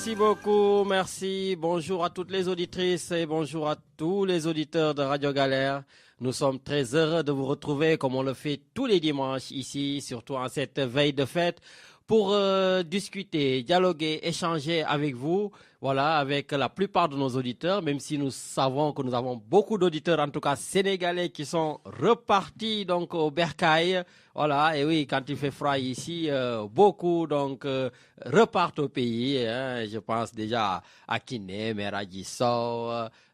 Merci beaucoup, merci. Bonjour à toutes les auditrices et bonjour à tous les auditeurs de Radio Galère. Nous sommes très heureux de vous retrouver comme on le fait tous les dimanches ici, surtout en cette veille de fête, pour discuter, dialoguer, échanger avec vous, voilà, avec la plupart de nos auditeurs, même si nous savons que nous avons beaucoup d'auditeurs, en tout cas sénégalais, qui sont repartis donc au Bercail. Voilà, et oui, quand il fait froid ici, beaucoup donc repartent au pays. Hein. Je pense déjà à Kiné, Mère Adjissou,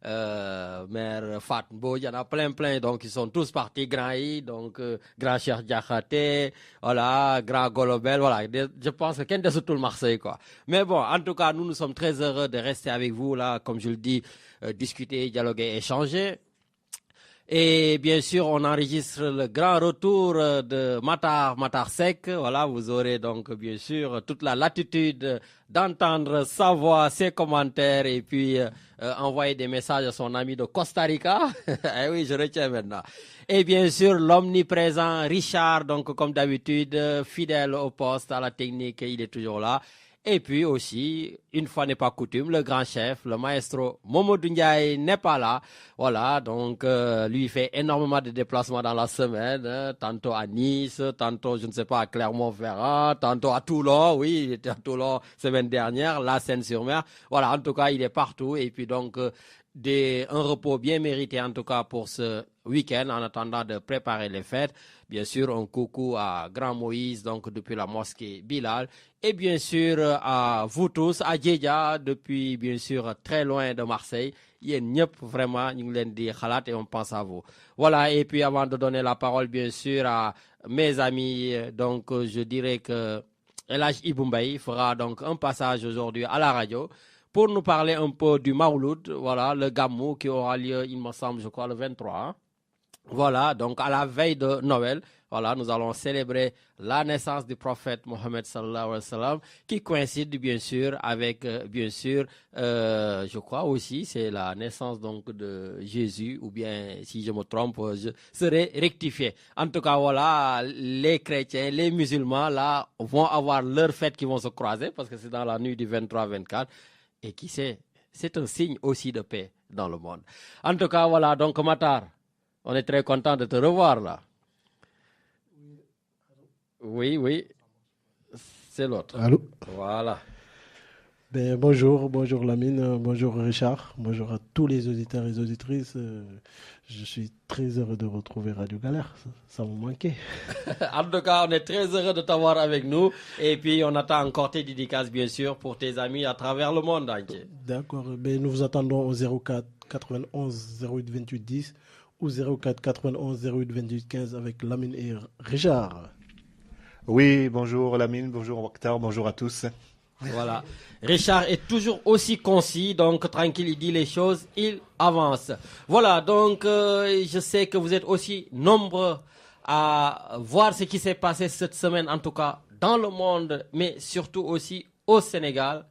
Mère Fatbo, il y en a plein. Donc ils sont tous partis, Grand I, donc Grand Cheikh Diakhaté, voilà, Grand Golobel, voilà. Je pense que quelqu'un de tout le Marseille, quoi. Mais bon, en tout cas, nous sommes très heureux de rester avec vous là, comme je le dis, discuter, dialoguer, échanger. Et bien sûr, on enregistre le grand retour de Matar Seck. Voilà, vous aurez donc bien sûr toute la latitude d'entendre sa voix, ses commentaires et puis envoyer des messages à son ami de Costa Rica. Eh oui, je retiens maintenant. Et bien sûr, l'omniprésent Richard, donc comme d'habitude, fidèle au poste, à la technique, il est toujours là. Et puis aussi, une fois n'est pas coutume, le grand chef, le maestro Momodou Ndiaye n'est pas là. Voilà, donc lui fait énormément de déplacements dans la semaine, hein, tantôt à Nice, tantôt, je ne sais pas, à Clermont-Ferrand, tantôt à Toulon. Oui, il était à Toulon semaine dernière, la Seine-sur-Mer. Voilà, en tout cas, il est partout. Et puis donc, un repos bien mérité en tout cas pour ce week-end en attendant de préparer les fêtes. Bien sûr, un coucou à Grand Moïse, donc depuis la mosquée Bilal. Et bien sûr, à vous tous, à Djedja, depuis bien sûr très loin de Marseille. Yéen ñëpp vraiment, ñu ngi leen di xalaat et on pense à vous. Voilà, et puis avant de donner la parole bien sûr à mes amis, donc je dirais que El Hadj Ibou Mbaye fera donc un passage aujourd'hui à la radio pour nous parler un peu du Mawlud, voilà, le Gamou qui aura lieu, il me semble, je crois, le 23. Hein. Voilà, donc à la veille de Noël, voilà, nous allons célébrer la naissance du prophète Mohammed sallallahu alayhi wa sallam, qui coïncide bien sûr avec, je crois aussi, c'est la naissance donc de Jésus, ou bien si je me trompe, je serai rectifié. En tout cas, voilà, les chrétiens, les musulmans, là, vont avoir leurs fêtes qui vont se croiser, parce que c'est dans la nuit du 23-24. Et qui sait, c'est un signe aussi de paix dans le monde. En tout cas, voilà, donc Matar, on est très content de te revoir là. Oui, c'est l'autre. Allô? Voilà. Ben, bonjour Lamine, bonjour Richard, bonjour à tous les auditeurs et les auditrices. Je suis très heureux de retrouver Radio Galère, ça me manquait. En tout cas, on est très heureux de t'avoir avec nous. Et puis, on attend encore tes dédicaces, bien sûr, pour tes amis à travers le monde entier. D'accord, ben, nous vous attendons au 04 91 08 28 10 ou 04 91 08 28 15 avec Lamine et Richard. Oui, bonjour Lamine, bonjour Mokhtar, bonjour à tous. Voilà. Richard est toujours aussi concis, donc tranquille, il dit les choses, il avance. Voilà, donc je sais que vous êtes aussi nombreux à voir ce qui s'est passé cette semaine, en tout cas dans le monde, mais surtout aussi au Sénégal.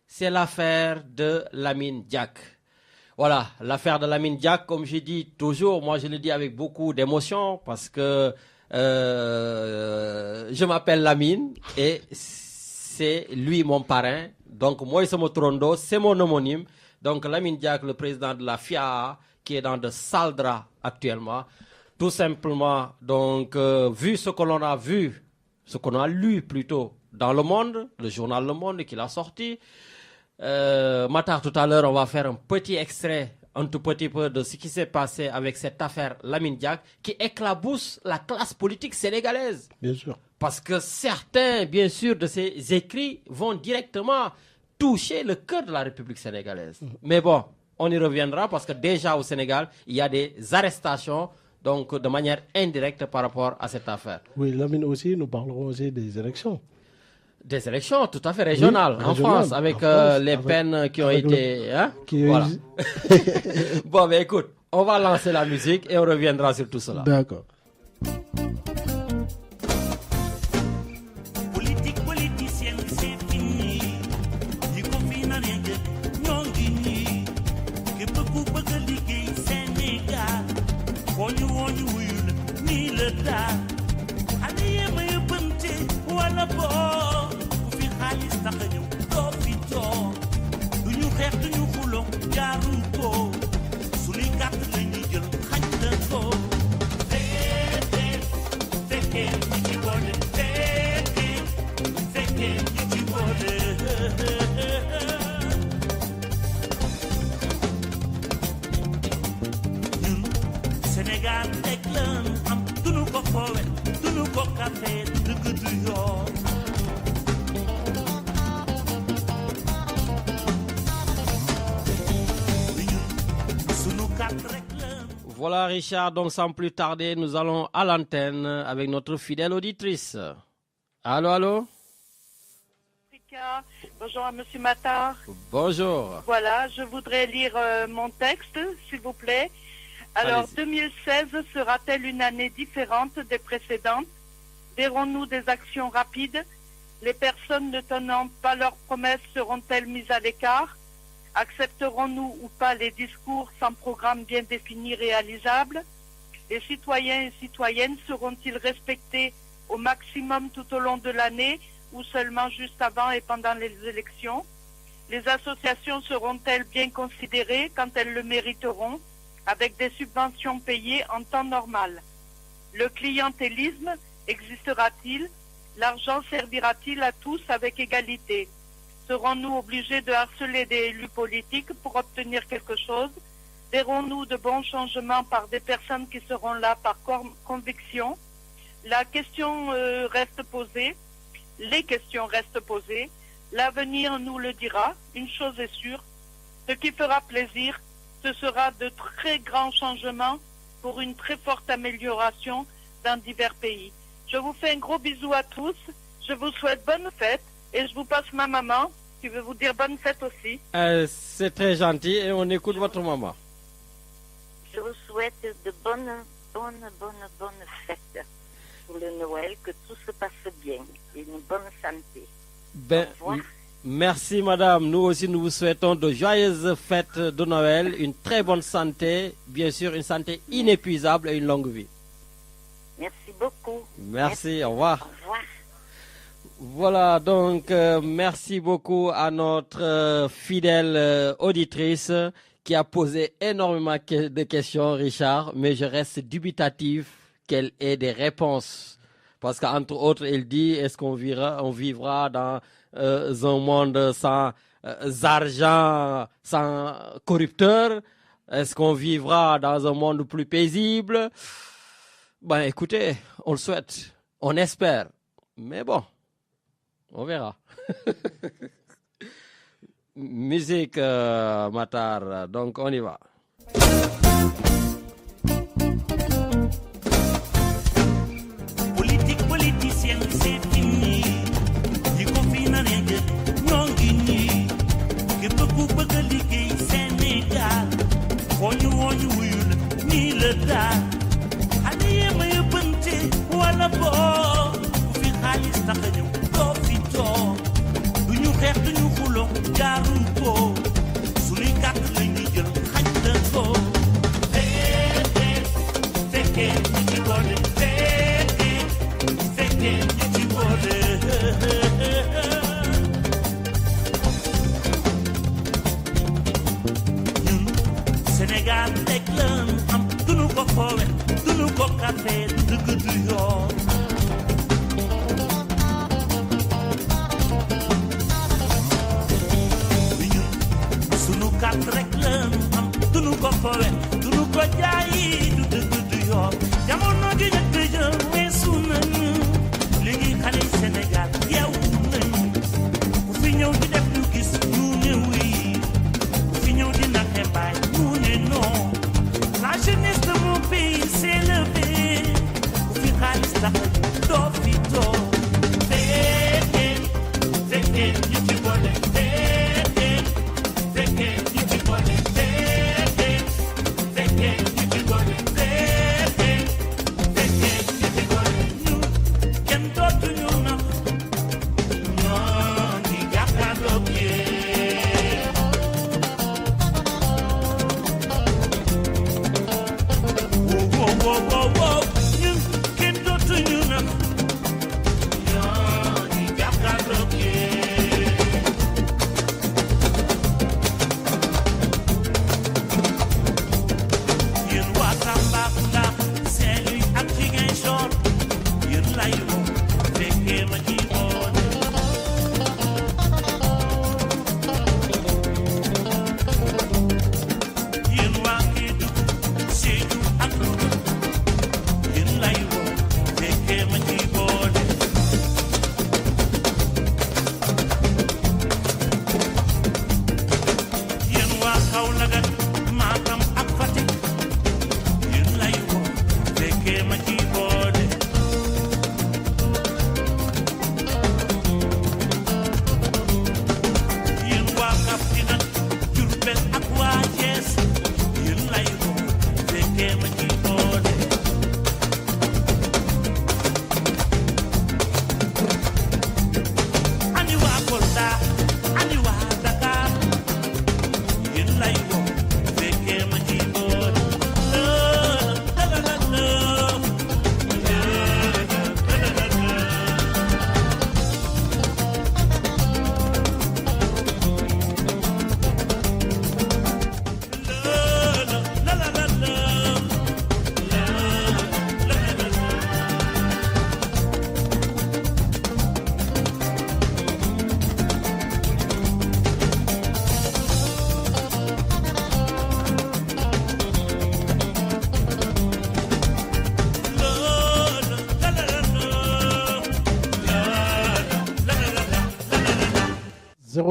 C'est l'affaire de Lamine Diack. Voilà, l'affaire de Lamine Diack, comme je dis toujours, moi je le dis avec beaucoup d'émotion parce que je m'appelle Lamine et c'est lui mon parrain. Donc moi c'est mon trondo, c'est mon homonyme. Donc Lamine Diack, le président de la FIA, qui est dans de sales draps actuellement. Tout simplement, donc vu ce que l'on a vu, ce qu'on a lu plutôt dans Le Monde, le journal Le Monde qui l'a sorti. Matar, tout à l'heure, on va faire un petit extrait, un tout petit peu de ce qui s'est passé avec cette affaire Lamine Diack qui éclabousse la classe politique sénégalaise. Bien sûr. Parce que certains, bien sûr, de ces écrits vont directement toucher le cœur de la République sénégalaise. Mais bon, on y reviendra parce que déjà au Sénégal, il y a des arrestations, donc de manière indirecte par rapport à cette affaire. Oui, Lamine aussi, nous parlerons aussi des élections. Des élections tout à fait régionales, oui, en France, avec les peines qui ont été... Hein? Voilà. Bon, ben écoute, on va lancer la musique et on reviendra sur tout cela. D'accord. Politique politicienne, c'est fini. Du confinement, rien que non guini. Que beaucoup de liguer Sénégal. On y wouille, ni le tas. Allez, mais bunte, voilà bon. Xaalis tax a ñëw doo fi toog xeex duñu xulo jaaru ko suñuy carte la ñuy jël xañ la ko fekkee ñi ci boole fekkee ñi ci boole ñun Sénégal rek lañu am duñu ko foowe duñu ko café dëgg du yoon Voilà Richard, donc sans plus tarder, nous allons à l'antenne avec notre fidèle auditrice. Allô, allô? Bonjour à Monsieur Matar. Bonjour. Voilà, je voudrais lire mon texte, s'il vous plaît. Alors, 2016 sera-t-elle une année différente des précédentes? Verrons-nous des actions rapides? Les personnes ne tenant pas leurs promesses seront-elles mises à l'écart? Accepterons-nous ou pas les discours sans programme bien défini réalisable? Les citoyens et citoyennes seront-ils respectés au maximum tout au long de l'année ou seulement juste avant et pendant les élections? Les associations seront-elles bien considérées quand elles le mériteront, avec des subventions payées en temps normal? Le clientélisme existera-t-il? L'argent servira-t-il à tous avec égalité? Serons-nous obligés de harceler des élus politiques pour obtenir quelque chose? Verrons-nous de bons changements par des personnes qui seront là par conviction? La question reste posée. Les questions restent posées. L'avenir nous le dira. Une chose est sûre. Ce qui fera plaisir, ce sera de très grands changements pour une très forte amélioration dans divers pays. Je vous fais un gros bisou à tous. Je vous souhaite bonne fête. Et je vous passe ma maman, qui veut vous dire bonne fête aussi. C'est très gentil et on écoute votre maman. Je vous souhaite de bonnes fêtes pour le Noël, que tout se passe bien et une bonne santé. Au revoir. Merci madame, nous aussi nous vous souhaitons de joyeuses fêtes de Noël, une très bonne santé, bien sûr une santé inépuisable et une longue vie. Merci beaucoup. Merci. Au revoir. Au revoir. Voilà, donc merci beaucoup à notre fidèle auditrice qui a posé énormément de questions, Richard, mais je reste dubitatif qu'elle ait des réponses. Parce qu'entre autres, elle dit, est-ce qu'on vivra dans un monde sans argent, sans corrupteurs? Est-ce qu'on vivra dans un monde plus paisible? Ben écoutez, on le souhaite, on espère, mais bon. On verra. Musique, Matar. Donc, on y va. Politique politicienne, c'est fini. Du confinement, non guini. Que beaucoup de ligue Sénégal. On y wuyul, ni le da. Allez, me bunte, wala bo. Fi khalis taxañu. duñu xeex duñu xulo jaaru ko suñuy carte la ñuy jël xañ la ko fekkee ñi ci boole fekkee ñi ci boole ñun Sénégal rek lañu am duñu ko foowe duñu ko café dëgg du yoon carte rek lañu am duñu ko foowe duñu ko jaayi du dëgg du yoon jamono ji njëkk ja weesu nañu léegi xale yi Sénégal yeewu nañu ku fi ñëw di def ñu gis ñu ne oui ku fi ñëw di naxe baay ñu ne non la jeunesse de mon pays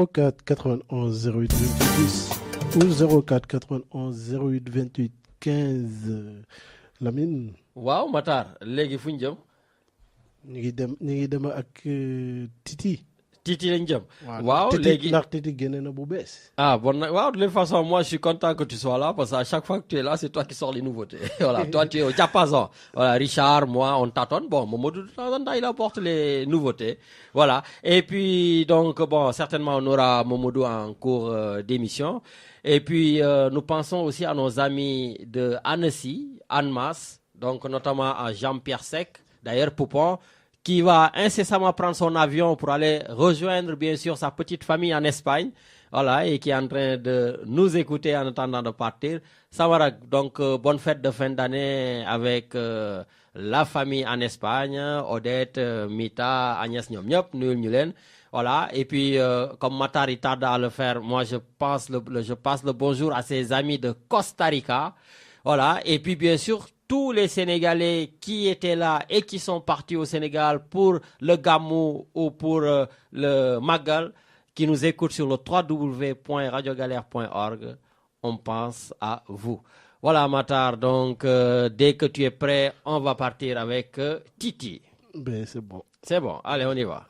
04 91 08 28 10 ou 04 91 08 28 15 Lamine. waaw Matar léegi fu ñu jëm. ñu ngi dem ak Titi. Titi lañ jëm. waaw léegi ndax Titi génne na bu bees. Ah bon, waaw, de toute façon, moi je suis content que tu sois là parce qu'à chaque fois que tu es là, c'est toi qui sors les nouveautés. Voilà, toi tu es au diapason. Voilà, Richard, moi, on tâtonne. Bon, Momodou, de temps en temps, il apporte les nouveautés. Voilà. Et puis, donc, bon, certainement, on aura Momodou en cours d'émission. Et puis, nous pensons aussi à nos amis de Annecy, Annemasse, donc notamment à Jean-Pierre Sec, d'ailleurs Poupon, qui va incessamment prendre son avion pour aller rejoindre, bien sûr, sa petite famille en Espagne. Voilà, et qui est en train de nous écouter en attendant de partir. Samarak, donc, bonne fête de fin d'année avec la famille en Espagne, Odette, Mita, Agnès Nyom, Nul Nulen. Voilà, et puis, comme Matar il tarde à le faire, moi, je passe le bonjour à ses amis de Costa Rica. Voilà, et puis, bien sûr, tous les Sénégalais qui étaient là et qui sont partis au Sénégal pour le Gamou ou pour le Magal, qui nous écoutent sur le www.radiogalère.org, on pense à vous. Voilà, Matar, donc dès que tu es prêt, on va partir avec Titi. Ben, c'est bon. C'est bon, allez, on y va.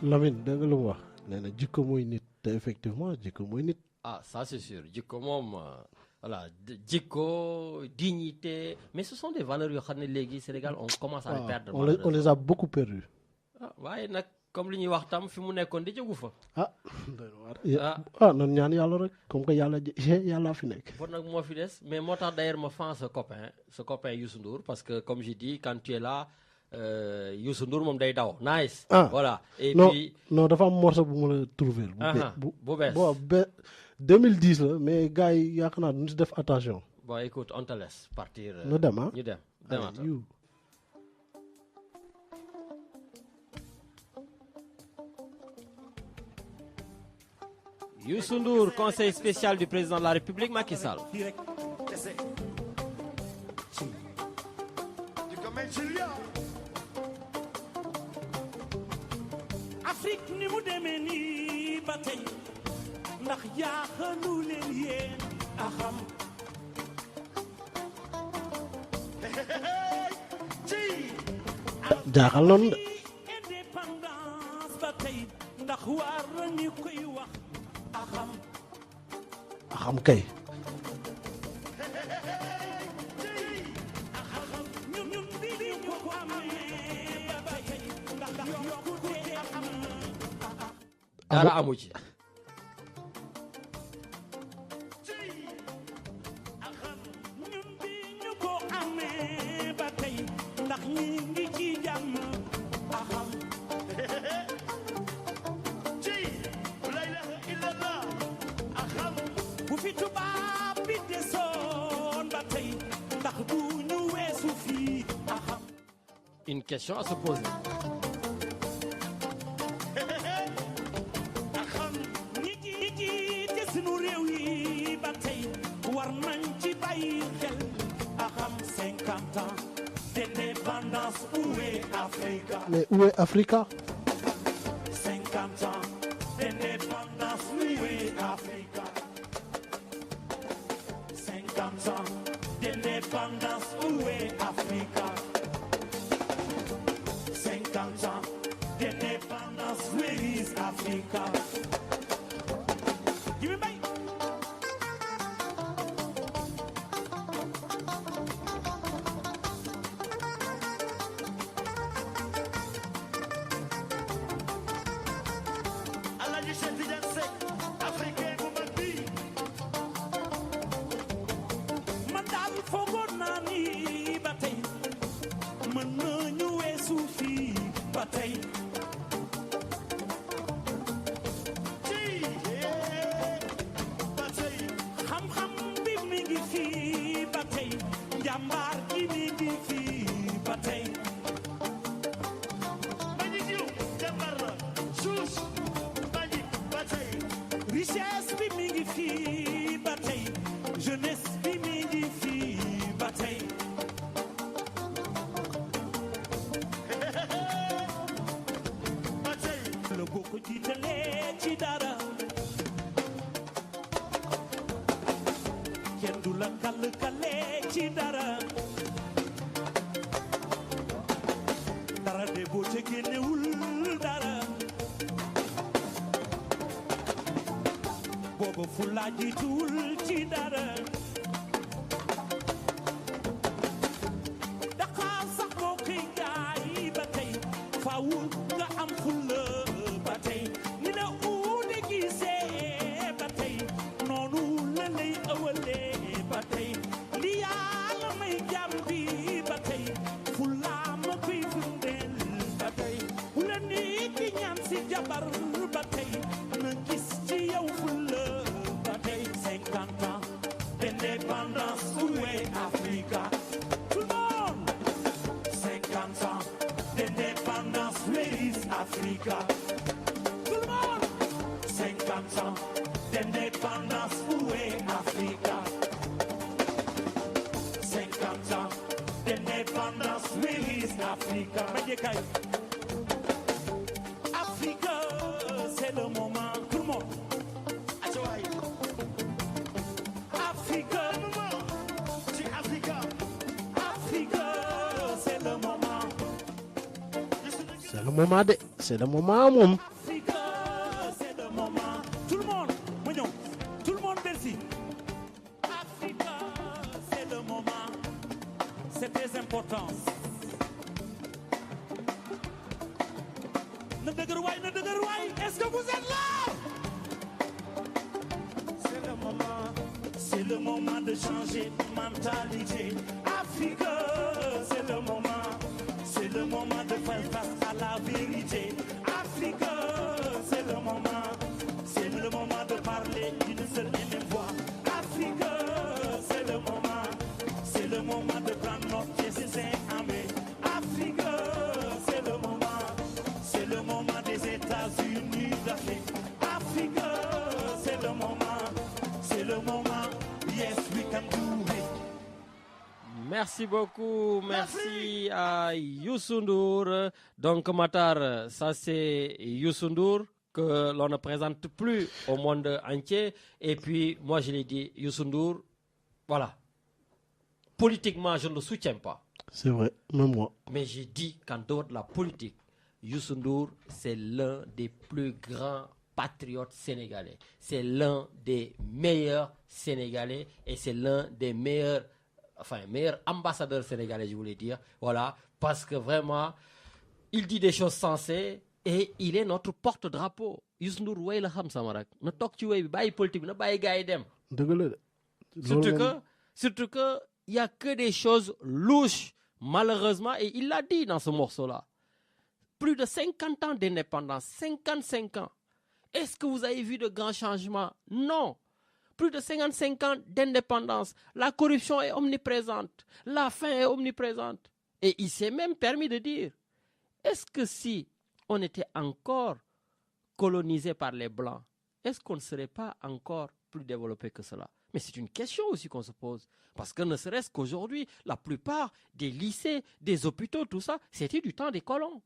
Lamine, da nga lu mu wax nee na jikko mooy nit te effectivement jikko mooy nit. Ah, ça c'est sûr. Jikko moom voilà, jikko, dignité, mais ce sont des valeurs yoo xam ne léegi Sénégal on commence à les perdre. On les a beaucoup perdus. Ah, waaye nag comme li ñuy wax tam fi mu nekkoon di jógu fa. Noonu ñaan yàlla rek comme que yàlla fi nekk. Bon nag moo fi des mais moo tax d'ailleurs ma fan ce copain Youssou Ndour parce que comme je dis quand tu es là Youssou Ndour moom day daw nice. Voilà et puis non dafa am morceau bu mën a trouver. bu bees bon 2010 la mais gars yi yaakaar naa duñu si def attention. Bon écoute on te laisse partir. ñu dem ah ñu dem. Youssou Ndour, conseil spécial du président de la République Macky Sall. Afrique ni mu demee nii ba tey ndax jaaxalu leen yéen a xam. jaaxal noonu de. indépendance ba tey ndax war nañu koy wax a xam. a xam kay. ñun bi ñu ko amee ba tey ndax yokkute am. dara amu ci. ñun bi ñu ko amee ba tey ndax ñi ngi ci jàmm a xam. bu fi tubaab bi desoon ba tey ndax du ñu weesu fii a xam. Une question à se poser. ñi jiite sunu réew yi ba tey war nañ ci bàyyi xel a xam 50 ans d'indépendance où est Africa. Mais où est Africa? 50 ans d'indépendance où est Africa. 50 ans d'indépendance où est Africa. 50 ans d'indépendance where is Africa. Give me back. Man daal foogoon naa ni ba tey mën nañu weesu fii ba tey. xam-xam bi mi ngi fii ba tey njàmbaar gi mi ngi fii ba tey. richesse bi mi ngi fii ba tey jeunesse bi mi ngi fii ba tey. la boo ko jiitalee ci dara kenn du la kàll-kàllee ci dara dara de boo ca génnewul dara booba fu laa jiituwul ci dara Dakar sax boo koy jaay ba tey faaw nga am fulla ba tey ans d'indépendance, où est Africa? 50 ans d'indépendance, where is Africa? Africa, c'est le moment, tout le monde. Africa, c'est Africa. Africa, c'est le moment. C'est le moment de... C'est le moment, mon. Africa, c'est le moment. Tout le monde, voyons. Tout le monde, merci. Africa, c'est le moment. C'est très important. Est-ce que vous êtes là? C'est le moment de changer de mentalité. Africa, c'est le moment de faire face à la vérité. Africa, c'est le moment de parler d'une seule et même voix. Africa, c'est le moment de prendre notre destin en main. Africa, c'est le moment des États-Unis d'Afrique. Africa, c'est le moment, yes we can do it. Merci beaucoup, merci à Youssou N'Dour. Donc Matar, ça c'est Youssou N'Dour que l'on ne présente plus au monde entier. Et puis moi je l'ai dit, Youssou N'Dour, voilà. Politiquement je ne le soutiens pas. C'est vrai, même moi. Mais j'ai dit qu'en dehors de la politique, Youssou N'Dour c'est l'un des plus grands patriotes sénégalais. C'est l'un des meilleurs Sénégalais et c'est l'un des meilleurs ambassadeurs sénégalais, je voulais dire. Voilà, parce que vraiment, il dit des choses sensées et il est notre porte-drapeau. Youssou N'Dour, way la xam sama rak. Na tok ci way bi baye politique na baye gaay dem. Surtout que il y a que des choses louches, malheureusement, et il l'a dit dans ce morceau-là. Plus de 50 ans d'indépendance, 55 ans. Est-ce que vous avez vu de grands changements? Non. Plus de 55 ans d'indépendance. La corruption est omniprésente. La faim est omniprésente. Et il s'est même permis de dire, est-ce que si on était encore colonisé par les Blancs, est-ce qu'on ne serait pas encore plus développé que cela? Mais c'est une question aussi qu'on se pose. Parce que ne serait-ce qu'aujourd'hui, la plupart des lycées, des hôpitaux, tout ça, c'était du temps des colons.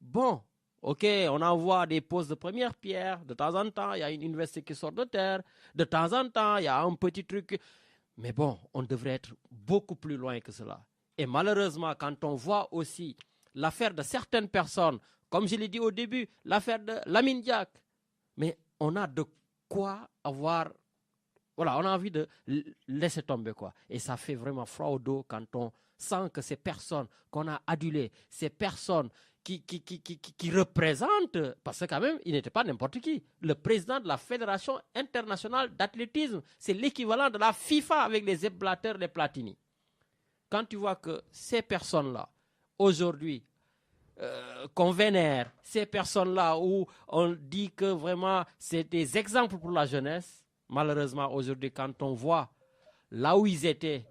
Bon, ok, on envoie des poses de première pierre. De temps en temps, il y a une université qui sort de terre. De temps en temps, il y a un petit truc. Mais bon, on devrait être beaucoup plus loin que cela. Et malheureusement, quand on voit aussi l'affaire de certaines personnes, comme je l'ai dit au début, l'affaire de Lamine Diack, mais on a de quoi avoir... Voilà, on a envie de laisser tomber, quoi. Et ça fait vraiment froid au dos quand on sent que ces personnes qu'on a adulées, ces personnes qui représentent, parce que quand même, il n'était pas n'importe qui. Le président de la Fédération internationale d'athlétisme, c'est l'équivalent de la FIFA avec les Blatter, les Platini. Quand tu vois que ces personnes-là, aujourd'hui, qu'on vénère, ces personnes-là où on dit que vraiment c'est des exemples pour la jeunesse, malheureusement, aujourd'hui, quand on voit là où ils étaient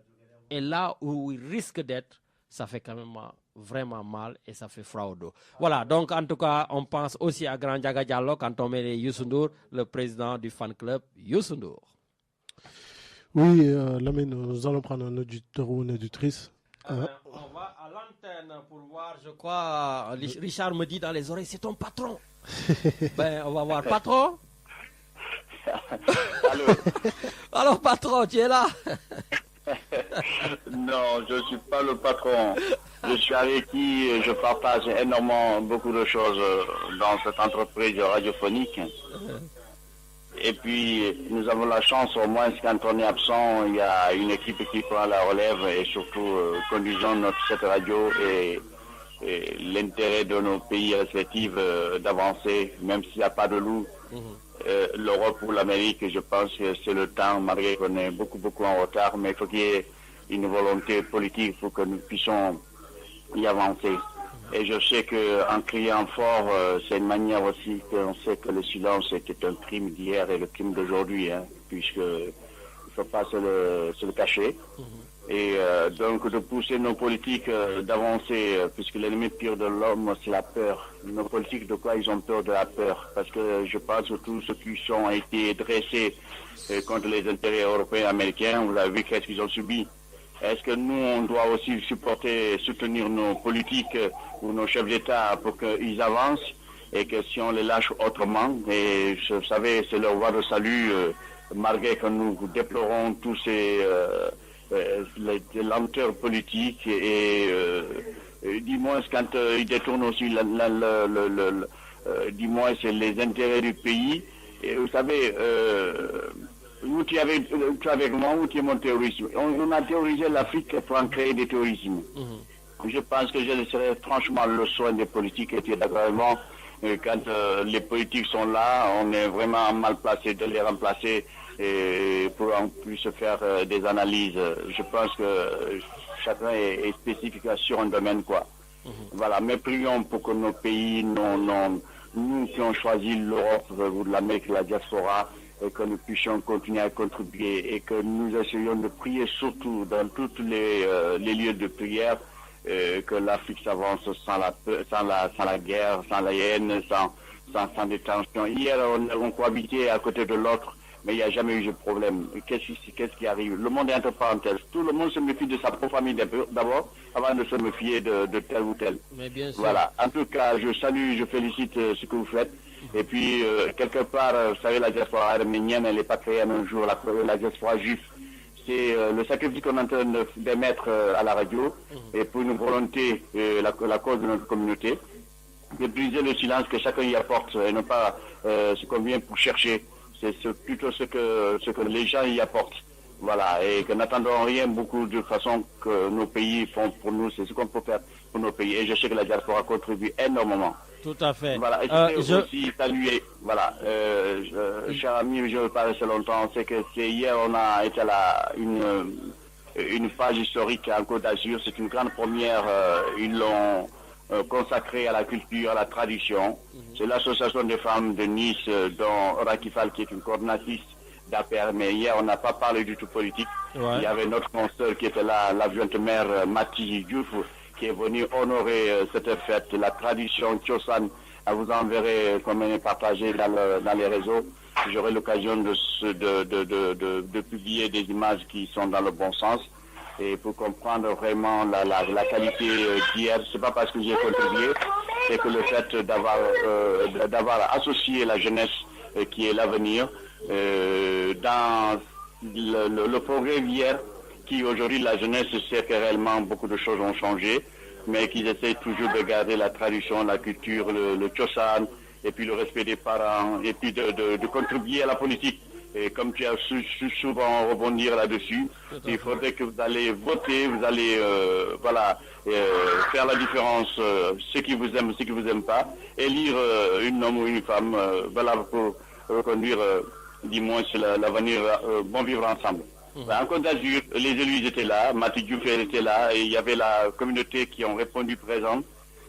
et là où ils risquent d'être, ça fait quand même vraiment mal et ça fait froid au dos. Voilà, donc en tout cas, on pense aussi à Grand Ndiaga Diallo quand on met Youssou N'Dour, le président du fan club Youssou N'Dour. Oui, Lamine, nous allons prendre un auditeur ou une auditrice. On va à l'antenne pour voir, je crois, Richard me dit dans les oreilles, c'est ton patron. Ben, on va voir, patron. Allô. Alors patron, tu es là? Non, je ne suis pas le patron. Je suis avec qui je partage énormément beaucoup de choses dans cette entreprise radiophonique. Et puis, nous avons la chance, au moins, quand on est absent, il y a une équipe qui prend la relève et surtout conduisant cette radio et l'intérêt de nos pays respectifs d'avancer, même s'il n'y a pas de loup. L'Europe ou l'Amérique, je pense que c'est le temps, malgré qu'on est beaucoup en retard, mais il faut qu'il y ait une volonté politique pour que nous puissions y avancer. Et je sais qu'en criant fort, c'est une manière aussi qu'on sait que le silence était un crime d'hier et le crime d'aujourd'hui, hein, puisque faut pas se le cacher. Et donc de pousser nos politiques d'avancer, puisque l'ennemi pire de l'homme, c'est la peur. Nos politiques, de quoi ils ont peur? De la peur. Parce que je pense que tous ceux qui ont été dressés contre les intérêts européens et américains, vous avez vu qu'est-ce qu'ils ont subi. Est-ce que nous, on doit aussi soutenir nos politiques ou nos chefs d'État pour qu'ils avancent, et que si on les lâche autrement, et vous savez, c'est leur voie de salut, malgré que nous déplorons tous ces les lenteurs politiques et du moins quand ils détournent aussi du moins c'est les intérêts du pays. Et vous savez, vous qui avez avec moi, vous qui est mon terrorisme, on a terrorisé l'Afrique pour en créer des terrorismes. Je pense que je laisserai franchement le soin des politiques, et vraiment quand les politiques sont là, on est vraiment mal placé de les remplacer et pour en plus faire des analyses. Je pense que chacun est spécifique sur un domaine, quoi. Voilà, mais prions pour que nos pays, nous qui avons choisi l'Europe ou l'Amérique, la diaspora, et que nous puissions continuer à contribuer, et que nous essayions de prier surtout dans tous les lieux de prière, que l'Afrique s'avance sans la guerre, sans la haine, sans des tensions. Hier, on cohabitait à côté de l'autre, mais il n'y a jamais eu de problème. Qu'est-ce qui arrive? Le monde est entre parenthèses. Tout le monde se méfie de sa propre famille d'abord, avant de se méfier de tel ou tel. Mais bien sûr. Voilà. En tout cas, je salue, je félicite ce que vous faites. Et puis, quelque part, vous savez, la diaspora arménienne, elle n'est pas créée en un jour. La diaspora juive, c'est le sacrifice qu'on est en train d'émettre à la radio, et pour une volonté, la cause de notre communauté, de briser le silence que chacun y apporte, et non pas ce qu'on vient pour chercher. C'est plutôt ce que les gens y apportent. Voilà, et que n'attendons rien beaucoup de façon que nos pays font pour nous, c'est ce qu'on peut faire pour nos pays. Et je sais que la diaspora contribue énormément. Tout à fait. Voilà, et je voudrais aussi saluer, voilà, cher ami, je ne veux pas rester longtemps, c'est que hier on a été à une page historique en Côte d'Azur, c'est une grande première, ils l'ont consacré à la culture, à la tradition. C'est l'association des femmes de Nice, dont Rakifal, qui est une coordinatrice d'APR, mais hier on n'a pas parlé du tout politique. Ouais. Il y avait notre consoeur qui était là, l'adjointe maire Mati Diouf, qui est venu honorer cette fête, la tradition Tiosan. Vous en verrez comme elle est partagée dans les réseaux. J'aurai l'occasion de publier des images qui sont dans le bon sens. Et pour comprendre vraiment la qualité d'hier, c'est pas parce que j'ai contribué, c'est que le fait d'avoir associé la jeunesse qui est l'avenir dans le progrès d'hier, qui aujourd'hui la jeunesse sait que réellement beaucoup de choses ont changé, mais qu'ils essayent toujours de garder la tradition, la culture, le tchosan, et puis le respect des parents, et puis de contribuer à la politique. Et comme tu as souvent rebondir là-dessus, il faudrait que vous allez voter, vous allez faire la différence, ceux qui vous aiment, ceux qui vous aiment pas, élire un homme ou une femme, pour reconduire du moins l'avenir, bon vivre ensemble. En Côte d'Azur, les élus étaient là, Mati Diouf était là, et il y avait la communauté qui ont répondu présente.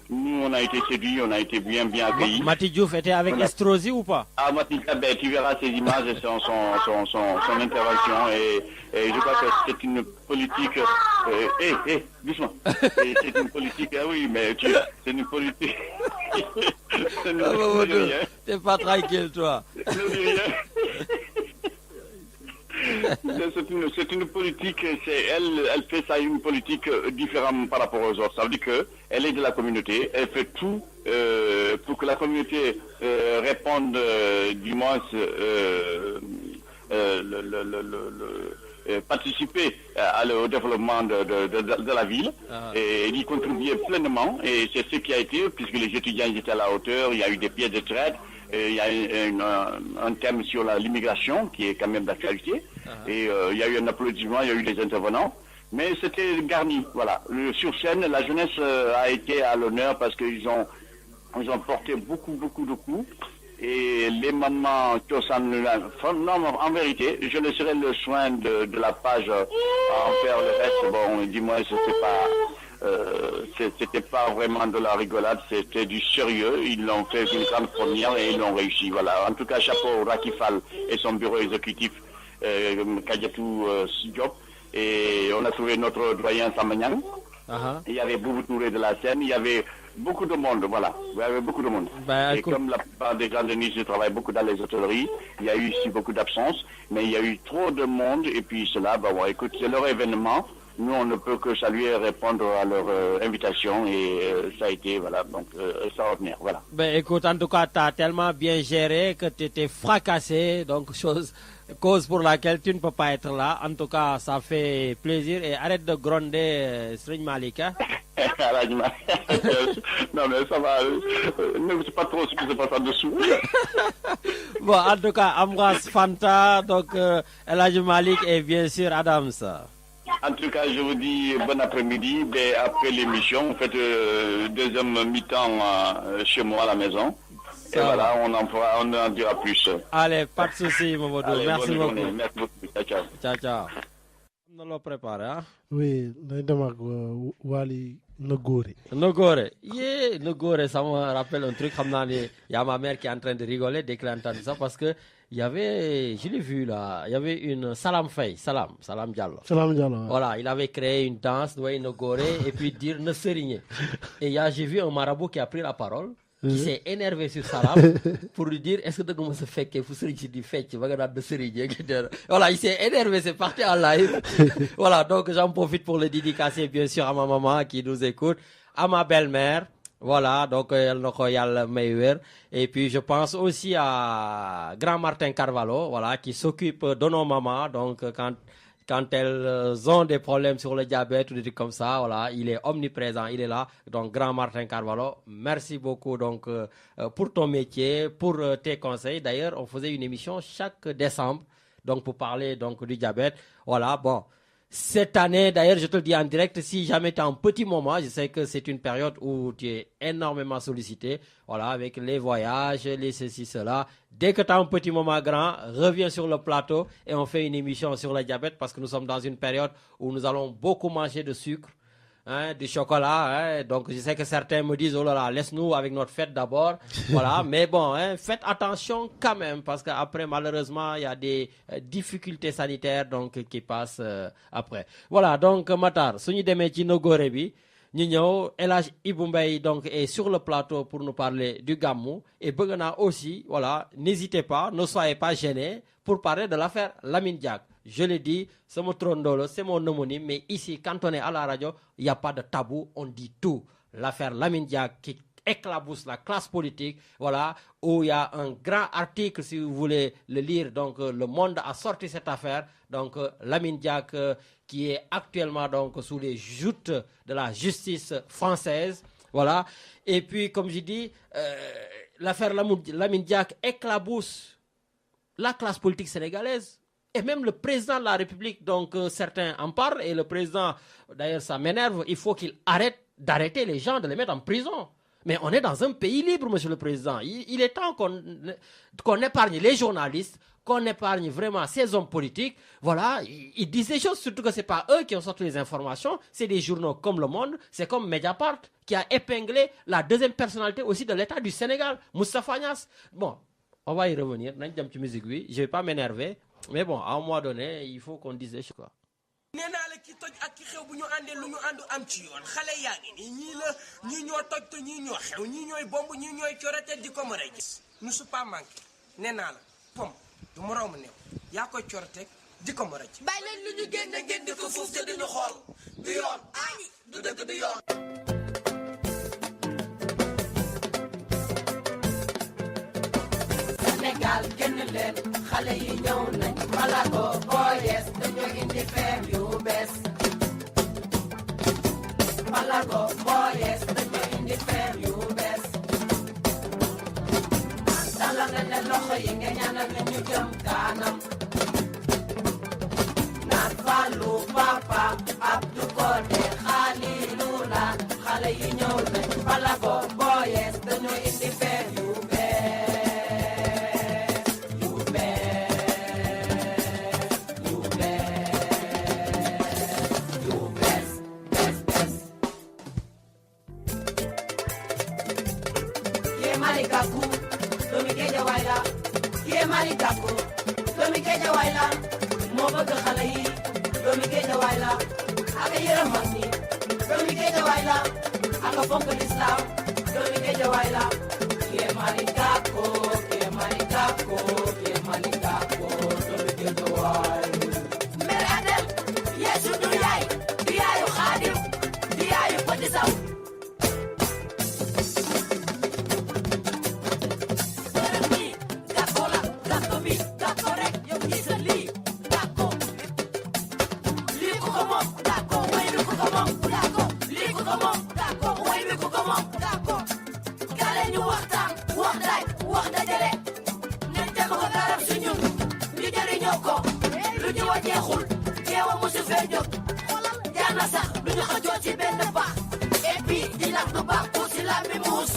Nous, on a été séduits, on a été bien accueillis. Mati Diouf était avec Estrosi ou pas? Ah, Mati, tu verras ses images et son intervention. Et je crois que c'est une politique... doucement. C'est une politique... Ah oui, mais c'est une politique... T'es pas tranquille, toi. C'est une politique, elle fait ça une politique différente par rapport aux autres. Ça veut dire qu'elle est de la communauté, elle fait tout pour que la communauté réponde du moins participer au développement de la ville et y contribuer pleinement. Et c'est ce qui a été, puisque les étudiants étaient à la hauteur, il y a eu des pièces de traite. Il y a un thème sur l'immigration qui est quand même d'actualité. Et il y a eu un applaudissement, il y a eu des intervenants. Mais c'était garni, voilà. Sur scène, la jeunesse a été à l'honneur parce qu'ils ont porté beaucoup de coups. Et les mamans, en vérité, je laisserai le soin de la page à en faire le reste. Bon, dis-moi, c'était pas vraiment de la rigolade, c'était du sérieux. Ils l'ont fait une grande première et ils l'ont réussi. Voilà. En tout cas, chapeau Rakifal et son bureau exécutif Kadiatou Diop, et on a trouvé notre doyen Samanyang. Il y avait Boubou Touré de la Seine, il y avait beaucoup de monde, voilà. Il y avait beaucoup de monde. Et comme la plupart des grandes nuits, travaillent beaucoup dans les hôtelleries, il y a eu ici beaucoup d'absence, mais il y a eu trop de monde, et puis cela, écoute, c'est leur événement. Nous, on ne peut que saluer et répondre à leur invitation, et ça a été, voilà, donc, extraordinaire, voilà. Écoute, en tout cas, tu as tellement bien géré que tu étais fracassé, donc cause pour laquelle tu ne peux pas être là. En tout cas, ça fait plaisir, et arrête de gronder Serigne Malick. Non, mais ça va, ne sais pas trop ce qui se passe en dessous. Bon, en tout cas, Ambroise Fanta, donc El Hadji Malick et bien sûr Adams. En tout cas, je vous dis bon après-midi. Après l'émission, vous faites deuxième mi-temps chez moi à la maison. Et voilà, on en dira plus. Allez, pas de soucis, Mamadou. Merci beaucoup. Merci beaucoup. Ciao, ciao. Ciao, ciao. On l'a préparé, hein? Oui, Wali Nogore. Nogore. Yeah, Nogore, ça me rappelle un truc. Il y a ma mère qui est en train de rigoler dès qu'elle a entendu ça parce que il y avait, je l'ai vu là, il y avait une Salam Faye, Salam Diallo. Salam Diallo. Voilà, il avait créé une danse, Nogore, et puis dire ne serigne. Et j'ai vu un marabout qui a pris la parole, qui s'est énervé sur Salam pour lui dire est-ce que tu as fait que vous seriez du fait que de serigne. Voilà, il s'est énervé, c'est parti en live. Voilà, donc j'en profite pour le dédicacer bien sûr à ma maman qui nous écoute, à ma belle-mère. Voilà, donc et puis je pense aussi à Grand Martin Carvalho, voilà, qui s'occupe de nos mamans. Donc quand elles ont des problèmes sur le diabète ou des trucs comme ça, voilà, il est omniprésent, il est là. Donc Grand Martin Carvalho, merci beaucoup donc pour ton métier, pour tes conseils. D'ailleurs, on faisait une émission chaque décembre, donc pour parler donc du diabète. Voilà, bon. Cette année, d'ailleurs, je te le dis en direct, si jamais tu as un petit moment, je sais que c'est une période où tu es énormément sollicité, voilà, avec les voyages, les ceci, cela. Dès que tu as un petit moment grand, reviens sur le plateau et on fait une émission sur le diabète parce que nous sommes dans une période où nous allons beaucoup manger de sucre, du chocolat. Donc, je sais que certains me disent, oh là là, laisse-nous avec notre fête d'abord. Voilà, mais bon, faites attention quand même parce qu'après, malheureusement, il y a des difficultés sanitaires donc, qui passent après. Voilà, donc, Matar, Souni Demechi Nogorebi, Nino, El Hadji Ibou Mbaye donc est sur le plateau pour nous parler du Gamou. Et Begana aussi, voilà, n'hésitez pas, ne soyez pas gênés pour parler de l'affaire Lamine Diack. Je l'ai dit, c'est mon trondolo, c'est mon homonyme, mais ici, quand on est à la radio, il n'y a pas de tabou, on dit tout. L'affaire Lamine Diack qui éclabousse la classe politique, voilà, où il y a un grand article, si vous voulez le lire, donc Le Monde a sorti cette affaire, donc Lamine Diack qui est actuellement donc sous les joutes de la justice française, voilà. Et puis, comme je dis, l'affaire Lamine Diack éclabousse la classe politique sénégalaise. Et même le président de la République, donc certains en parlent, et le président, d'ailleurs ça m'énerve, il faut qu'il arrête d'arrêter les gens, de les mettre en prison. Mais on est dans un pays libre, monsieur le président. Il est temps qu'on épargne les journalistes, qu'on épargne vraiment ces hommes politiques. Voilà, ils disent des choses, surtout que ce n'est pas eux qui ont sorti les informations, c'est des journaux comme Le Monde, c'est comme Mediapart, qui a épinglé la deuxième personnalité aussi de l'État du Sénégal, Moustapha Niasse. Bon, on va y revenir, je ne vais pas m'énerver. Mais bon, à un moment donné, il faut qu'on dise des choses. nee naa la ki toj ak ki xew bu ñu àndee lu ñu àndu am ci yoon xale yaa ngi nii ñii la ñii ñoo toj te ñii ñoo xew ñii ñooy bomb ñii ñooy corete di ko mën a gis nu su pas manqué nee naa la pom du moroom mu new yaa koy corete di ko mën a ci bàyyi leen lu ñu génne ngeen di ko fuuf te duñu xool du yoon añi du dëgg du yoon Sénégal génn leen xale yi ñëw nañ Malago boys dañoo indi feem yu bees Malago boys dañoo indi feem yu bees dalal nañ leen loxo yi nga ñaanal ñu jëm kanam naan Fallou Papa Abdou Kodé Khalilou la xale yi ñëw nañ Malago boys dañoo indi feem yu Malikaku, Domi Keja Waila, moo bëgg xale yi doomi Géejawaay la ak yërëm mag ñi doomi Géejawaay la ak fonk lislaam doomi Géejawaay la kee Malick Gakou kee Malick Gakou kee Malick Gakou doomi Géejawaay mère Adel yeesu du yaay du yaayu Xaadim du yaayu Petit Saw jeexul jeewa musu fee jóg jaana sax duñu xajoo ci benn baax et puis di lax du baax pour si la mi muus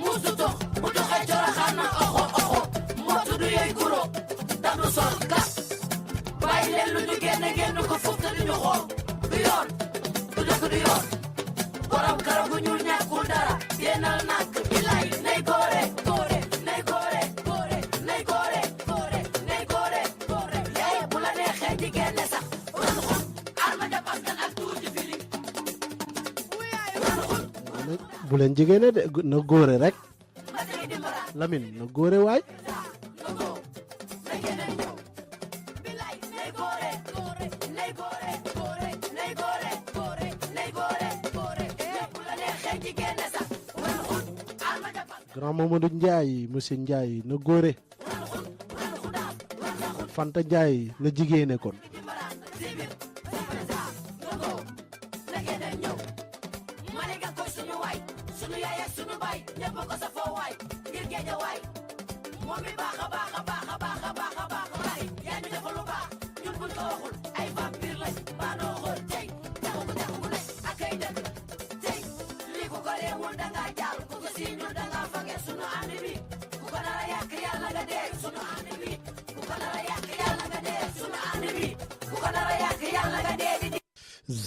muus du tox bu doxee coraxaan na oxo oxo moo tudd yooyu guro daf du sol gas bàyyi leen lu ñu génn ko fukk te duñu xool du yoon du dëkk du yoon borom karaw gu ñuul ñàkkul dara génnal nàkk bilay nay góore góore nay góore góore nay góore góore nay góore góore yaay bu la neexee di génne sax ran xul arma ja paskan ak tuuti fili bu leen jigéen de na góore rek Lamine na góore waay Grand Mamadou Ndiaye monsieur Ndiaye na góore Fanta Ndiaye na jigéene kon «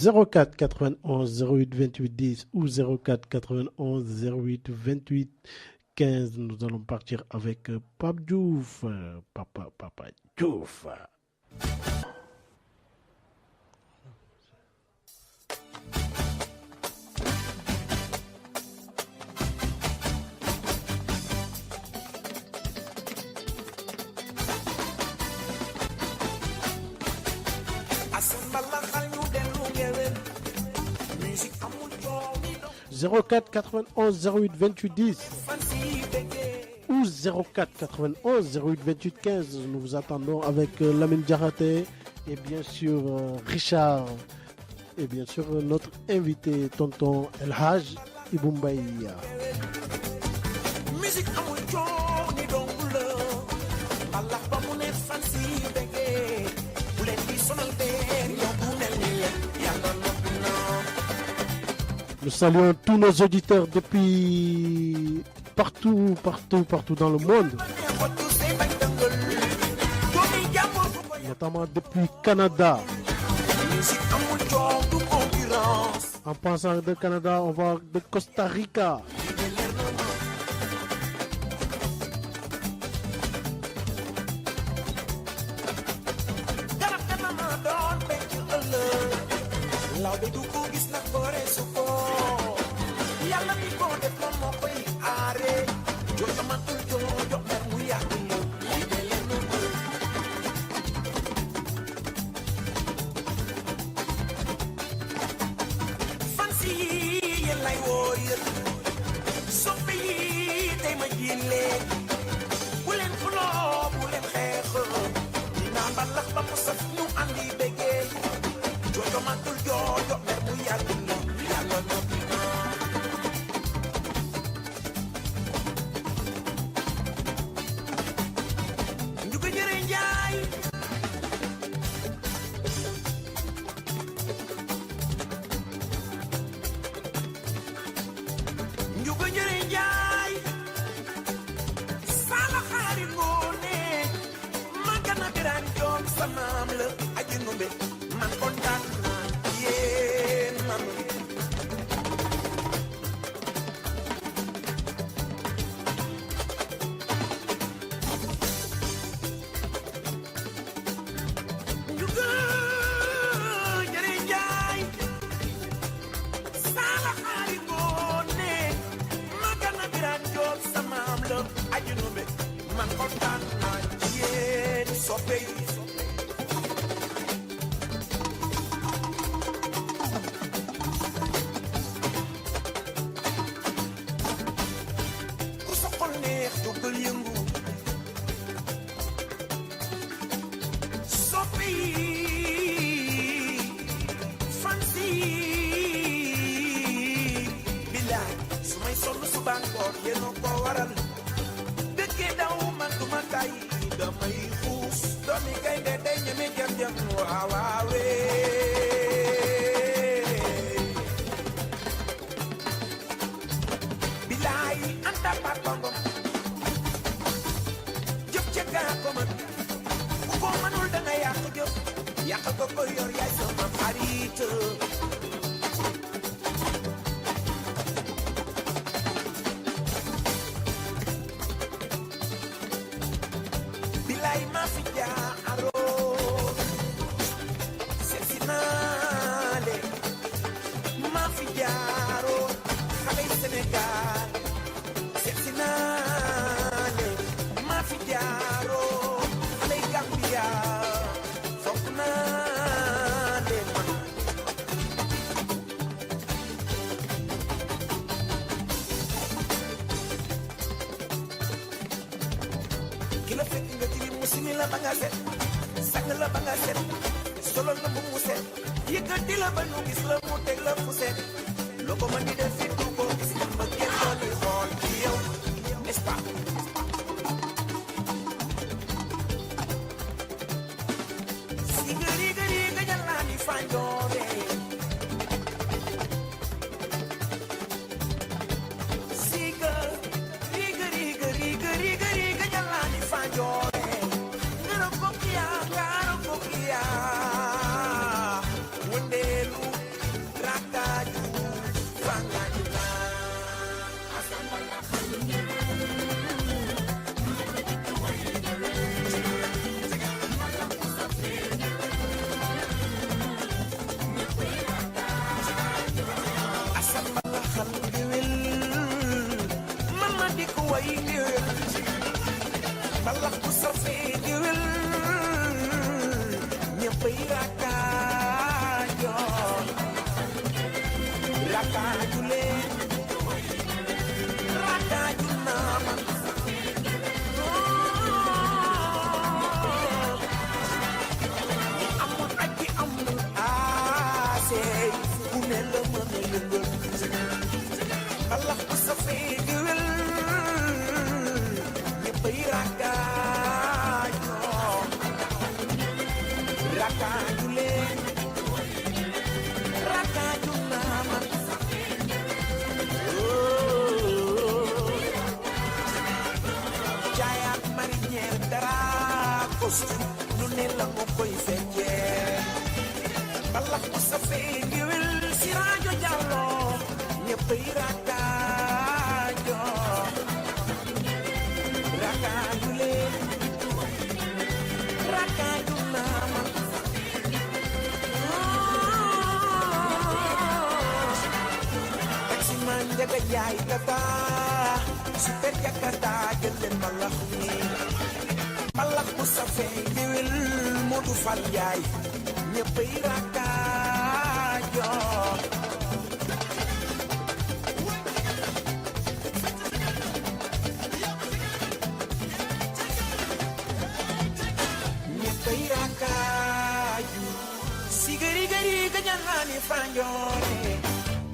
04 91 08 28 10 ou 04 91 08 28 15. Nous allons partir avec Pape Diouf. Papa Diouf. 04 91 08 28 10 ou 04 91 08 28 15. Nous vous attendons avec Lamine Diakhaté et bien sûr Richard et bien sûr notre invité tonton El Hadj Ibou Mbaye. Nous saluons tous nos auditeurs depuis partout dans le monde. Notamment depuis Canada. En passant de Canada, on va de Costa Rica.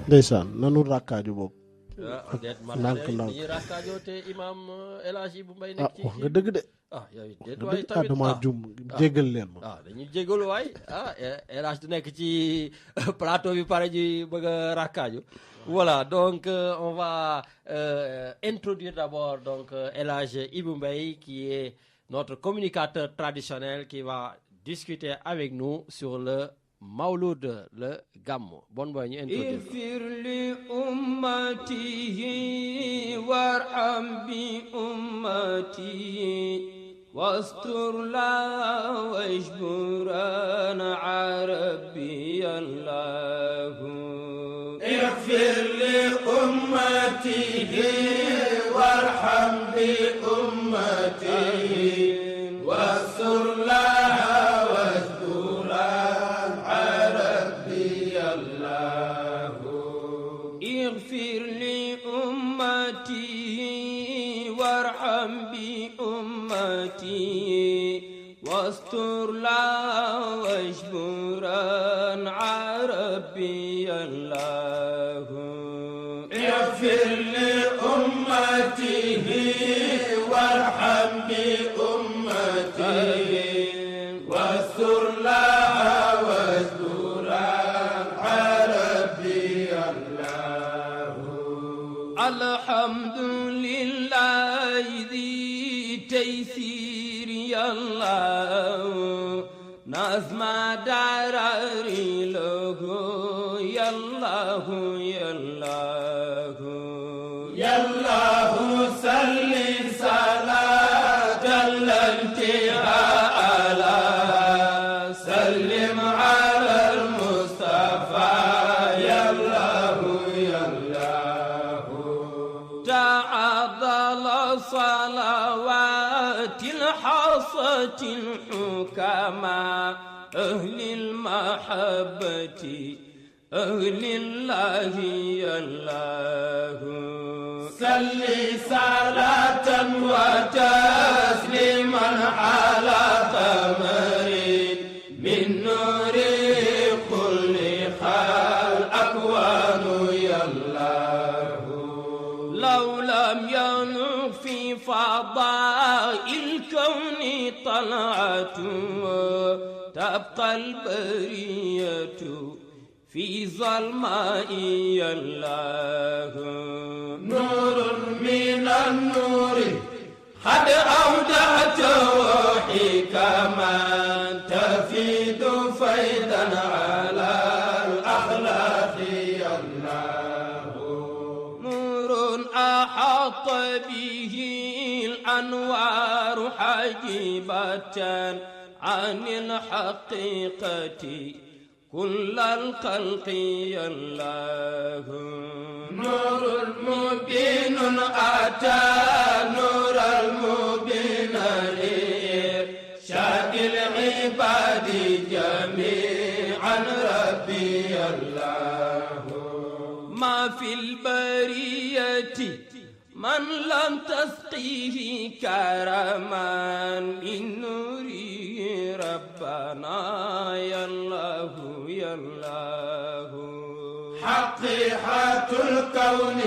ndeysaan nanu rakkaaju boobu. ndànk ndànk rakkaajoo te imam El Hadj Ibou Mbaye nekk ci wax nga dëgg de. yow it waay tamit dama jum jéggal leen ma. dañuy jégalu waay El Hadj du nekk ci plateau bi pare ji bëgg a rakkaaju. Voilà, donc on va introduire d'abord donc El Hadj Ibou Mbaye qui est notre communicateur traditionnel qui va discuter avec nous sur le Mawlud, le Gammu. Bonne boy, ñu introduire. Ifir li ummati warham bi ummati wastur la wajburan arabi allahu. Ifir li ummati warham bi ummati wastur la واستر لا واجبرا عربي الله اغفر لأمته وارحم بأمته واستر لها واجبرا عربي الله الحمد لله ذي تيسير يا الله نظم دراري له يا الله يا الله يا الله صل صلاة الانتهاء على سلم على المصطفى يا الله يا الله تعظل صلوات الحصة الحكماء أهل المحبة أهل الله يا الله صل صلاة وتسليما على قمر من نور خلق الأكوان يا الله لو لم ينف في فضاء الكون طلعته تبقى البرية في ظلماء يا الله نور من النور قد أودعته حكما تفيد فيدا على الأخلاق يا الله نور أحاط به الأنوار حجبة عن الحقيقة كل الخلق يا الله نور مبين أتى نور المبين لإرشاد العباد جميعا ربي يا الله ما في البرية من لم تسقيه كرما من نوره ربنا يا الله يا الله حقيقة الكون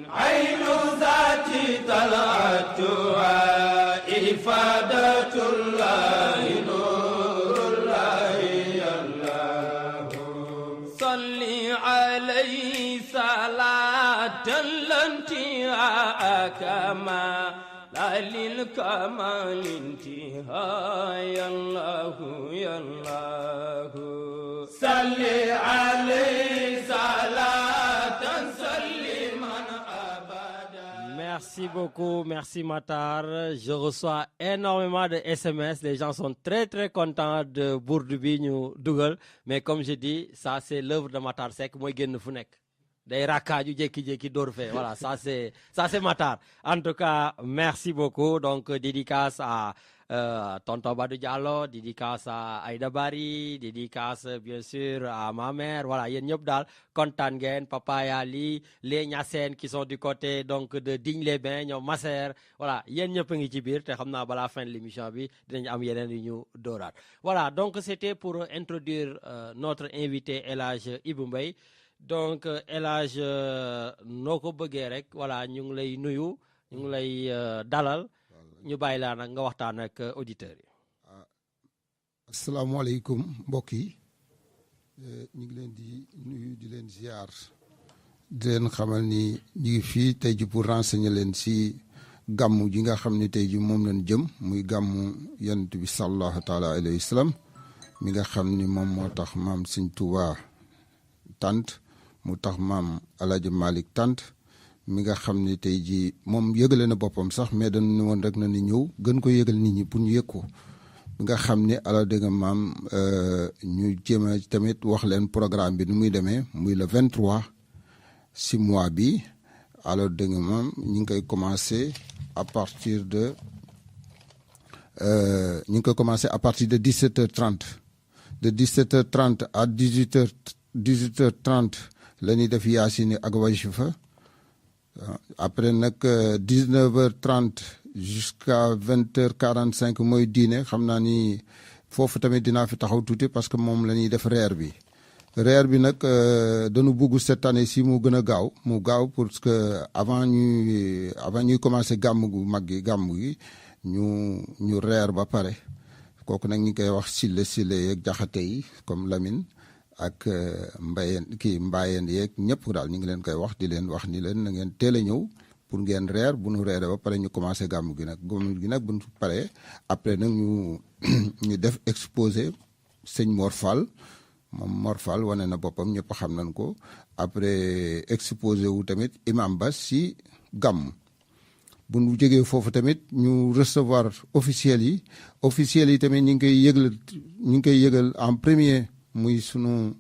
عين ذات طلعتها إفادة الله نور الله يا الله صل عليه صلاة الانتهاء كما لا للكمال انتهاء يا الله يا الله صل عليه صلاة سليما أبدا. Merci beaucoup, merci Matar. Je reçois énormément de SMS. Les gens sont très très contents de Bourdoubi ñu dugal. Mais comme je dis, ça c'est l'œuvre de Matar Seck mooy génn fu nekk. Day rakkaaju jékki-jékki door fee. Voilà, ça c'est Matar. En tout cas, merci beaucoup. Donc dédicace à Tonton Badou Diallo, dédicace à Aïda Bari, dédicace bien sûr à ma mère. Voilà, yéen ñëpp daal kontaan ngeen, Papa Yali, les Niassène qui sont du côté donc de Digne-les-Bains, ñoom Masser. Voilà, yéen ñëpp a ngi ci biir te xam naa balaa fin de l'émission bi dinañ am yeneen yu ñu dooraat. Voilà, donc c'était pour introduire notre invité El Hadj Ibou Mbaye. Donc El Hadj noo ko bëggee rek voilà ñu ngi lay nuyu ñu ngi lay dalal ñu bàyyi laa nag nga waxtaan ak auditeurs yi. asalaamaaleykum mbokk yi ñu ngi leen di nuyu di leen ziar di leen xamal ni ñu ngi fii tey ji pour renseigner leen si gàmmu ji nga xam ni tey ji moom lañ jëm muy gàmmu yonent bi sallallahu taala alayhi wa sallam mi nga xam ni moom moo tax maam Sëñ Tuubaa tant mu tax maam Alaaji Malick tant mi nga xam ni tey jii moom yëgale na boppam sax mais dañu ne woon rek na ni ñëw gën ko yëgal nit ñi pour ñu yëg ko mi nga xam ni ala dégg nga maam ñu jéem a tamit wax leen programme bi nu muy demee muy le 23 si mois bi alors dégg nga maam ñu ngi koy commencé à partir de 17h30 de 17h30 à 18h30 la ñuy def yaasini ak wajifa après nag 19h30 jusqu'à 20h45 mooy dîner xam naa ni foofu tamit dinaa fi taxaw tuuti parce que moom la ñuy def reer bi nag dañu bëgg cette année si mu gën a gaaw parce que avant ñuy commencer gàmm gu mag gi ñu reer ba pare kooku nag ñu koy wax sille yeeg jaxate yi comme Lamine ak mbayeen yeeg ñëpp daal ñu ngi leen koy wax di leen wax ni leen na ngeen teel a ñëw pour ngeen reer bu nu reeree ba pare ñu commencé gàmm gi nag bu ñu paree après nag ñu def exposé sëñ Mor Fall moom Mor Fall wane na boppam ñëpp xam nañ ko après exposé wu tamit imam Bass si gàmm bu ñu jógee foofu tamit ñu recevoir officiels yi tamit ñu ngi koy yëgal en premier muy sunu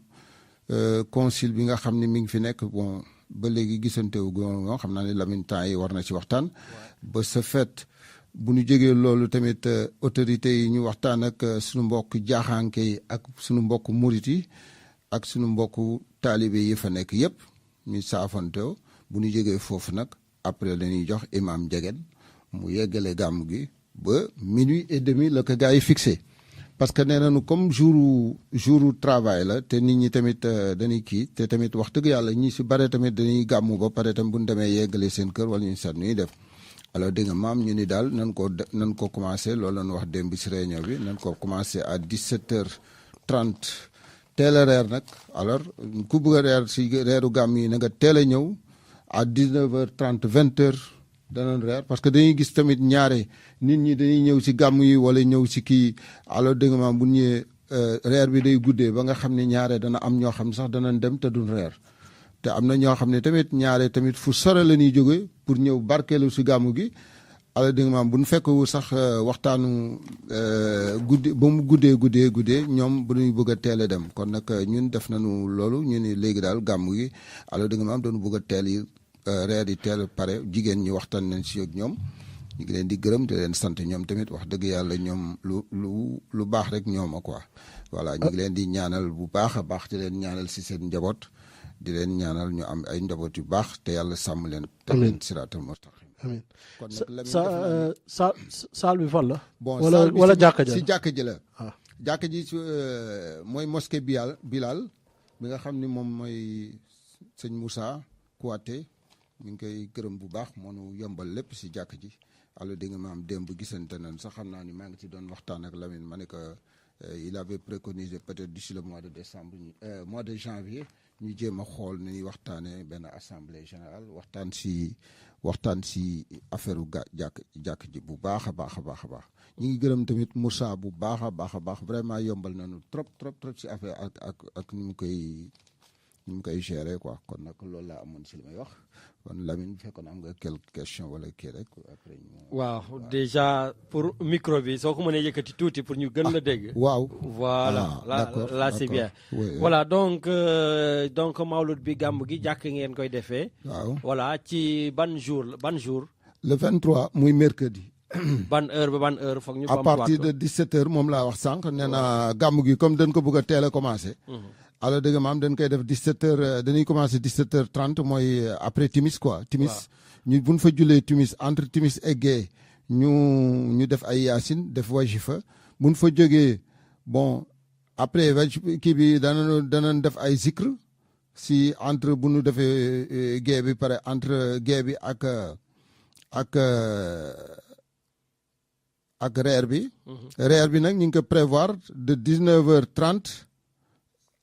consul bi nga xam ne mi ngi fi nekk bon ba léegi gisante wu moo xam naa ne Lamine temps yi war na ci waxtaan ba ce fait bu ñu jógee loolu tamit autorités yi ñu waxtaan ak sunu mbokk jaaxaanke yi ak sunu mbokk murit yi ak sunu mbokk taalibe yi fa nekk yëpp ñu saafantoo bu ñu jógee foofu nag après dañuy jox imam Ndiéguène mu yeggale gàmm gi ba 12h30 la ko gars yi fixé parce que nee nañu comme jour travail la te nit ñi tamit dañuy kii te tamit wax dëgg yàlla ñi si bare tamit dañuy gàmmu ba pare tam bu ñu demee yeggale seen kër wala ñu seet ñuy def alors dégg nga maam ñu ni daal nan ko commencé loolu la ñu wax démb si réunion bi nan ko commencé à 17h30 teel a reer nag alors ku bëgg a reer si reeru gàmm yi na nga teel a ñëw à 19h30 20h danañ reer parce que dañuy gis tamit ñaare nit ñi dañuy ñëw si gàmm yi wala ñëw si kii alors dégg nga maam bu ñëwee reer bi day guddee ba nga xam ne ñaare dana am ñoo xam ne sax danañ dem te duñ reer te am na ñoo xam ne tamit ñaare tamit fu sore la ñuy jóge pour ñëw barkeelu si gàmm gi alors dégg nga maam bu ñu fekk sax waxtaanu guddi ba mu guddee ñoom bu ñuy bëgg a teel a dem kon nag ñun def nañu loolu ñu ni léegi daal gàmm gi alors dégg nga maam doonu bëgg a teel yi reer yi teel pare jigéen ñi waxtaan nañ si ak ñoom ñu ngi leen di gërëm di leen sant ñoom tamit wax dëgg yàlla ñoom lu baax rek ñooma quoi voilà ñu ngi leen di ñaanal bu baax a baax di leen ñaanal si seen njaboot di leen ñaanal ñu am ay njaboot yu baax te yàlla sàmm leen te leen siraatal mustaqim amiin kon nag saal bi fan la bon wala jàkka ja si jàkka ji la jàkka ji mooy mosquée Bilal bi nga xam ni moom mooy sëñ Moussa Kouaté ñu ngi koy gërëm bu baax moo nu yombal lépp si jàkk ji alors dégg nga maam démb gisante nañ sax xam naa ni maa ngi ci doon waxtaan ak Lamine ma ne que il avait préconisé peut-être d'ici le mois de décembre mois de janvier ñu jéem a xool ni ñuy waxtaanee benn assemblée générale waxtaan si affaire jàkk ji bu baax a baax ñu ngi gërëm tamit Moussa bu baax a baax vraiment yombal nañu trop si affaire ak ni mu koy gérer quoi kon nag loolu laa amoon si li may wax kon Lamine bu fekkoon am nga quelques questions wala kii rek après. waaw déjà pour micro bi soo ko mënee yëkkati tuuti pour ñu gën la dégg. waaw voilà là c'est bien. Oui. Voilà donc Mawlud bi gàmm gi jàkk ngeen koy defee. waaw voilà ci ban jour. le 23 muy mercredi. ban heure ba ban heure foog ñu. à partir de 17h moom laa wax sànq nee na gàmm gi comme dañ ko bëgg a teel a commencé. alors dëgg maam dañ koy def 17h dañuy commencé 17h30 mooy après timis quoi. timis ñu buñ fa jullee timis entre timis et gée ñu def ay yaasin def wajifa buñ fa jógee bon après kii bi danañ def ay zikr si entre bu ñu defee gée bi pare entre gée bi ak reer bi. reer bi nag ñu ngi ko prévoir de 19h30.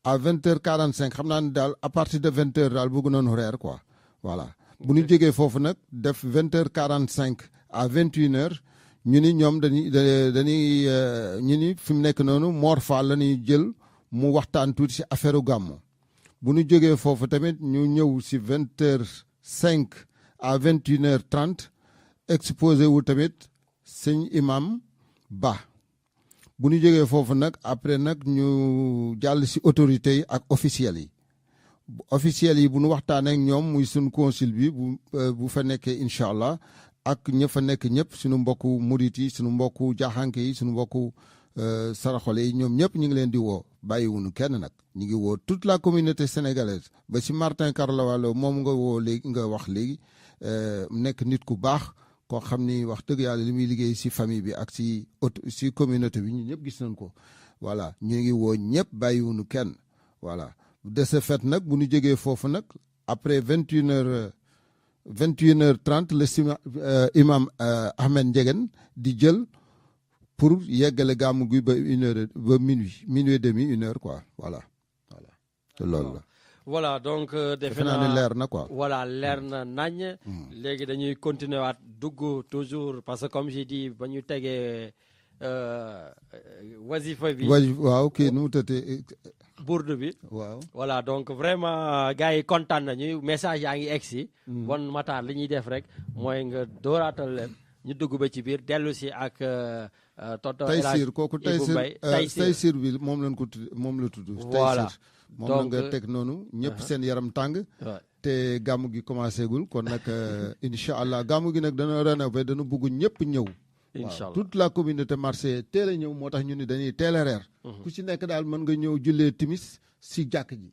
à 20h45 xam naa ne daal à partir de 20h daal bëgg nañu reer quoi voilà bu ñu jógee foofu nag def 20h45 à 21h ñu ni ñoom dañuy ñu ni fi mu nekk noonu Mor Fall la ñuy jël mu waxtaan tuuti si affaire gàmmu bu ñu jógee foofu tamit ñu ñëw si 20h05 à 21h30 exposé wu tamit sëñ imam Ba. bu ñu jógee foofu nag après nag ñu jàll si autorités yi ak officiels yi bu ñu waxtaanee ak ñoom muy suñu consul bi bu fa nekkee incha allah ak ña fa nekk ñëpp suñu mbokku murit yi suñu mbokku jaaxanke yi suñu mbokku saraxole yi ñoom ñëpp ñu ngi leen di woo bàyyiwuñu kenn nag ñu ngi woo toute la communauté sénégalaise ba si Martin Carlawalo moom nga woo léegi nga wax léegi nekk nit ku baax koo xam ni wax dëgg yàlla li muy liggéey si famille bi ak si communauté bi ñun ñëpp gis nañ ko voilà ñu ngi woo ñëpp bàyyiwuñu kenn voilà de ce fait nag bu ñu jógee foofu nag après 21h30 le imam Ahmed Ndiéguène di jël pour yeggale gàmmu gi ba 1h ba minuit et demi 1h quoi voilà te loolu la. Voilà donc defe naa ne leer na quoi. voilà leer na nañ. léegi dañuy continuer waat dugg toujours parce que comme j'ai dit ba ñu tegee wasifa bi. waaw kii nu mu tëddee. bourde bi. waaw voilà donc vraiment gars yi kontaan nañu message yaa ngi egg si. bon Matar li ñuy def rek mooy nga dooraatal leen ñu dugg ba ci biir dellu si ak. tonton Taysir kooku Taysir bi moom lañ ko moom la tudd. voilà moom la nga teg noonu ñëpp seen yaram tàng. te gàmmu gi commencé gul kon nag incha allah gàmmu gi nag dana rénové dana bugg ñëpp ñëw. incha allah toute la communauté marseillaise teel a ñëw moo tax ñu ni dañuy teel a reer. ku ci nekk daal mën nga ñëw jullee timis si jàkk ji.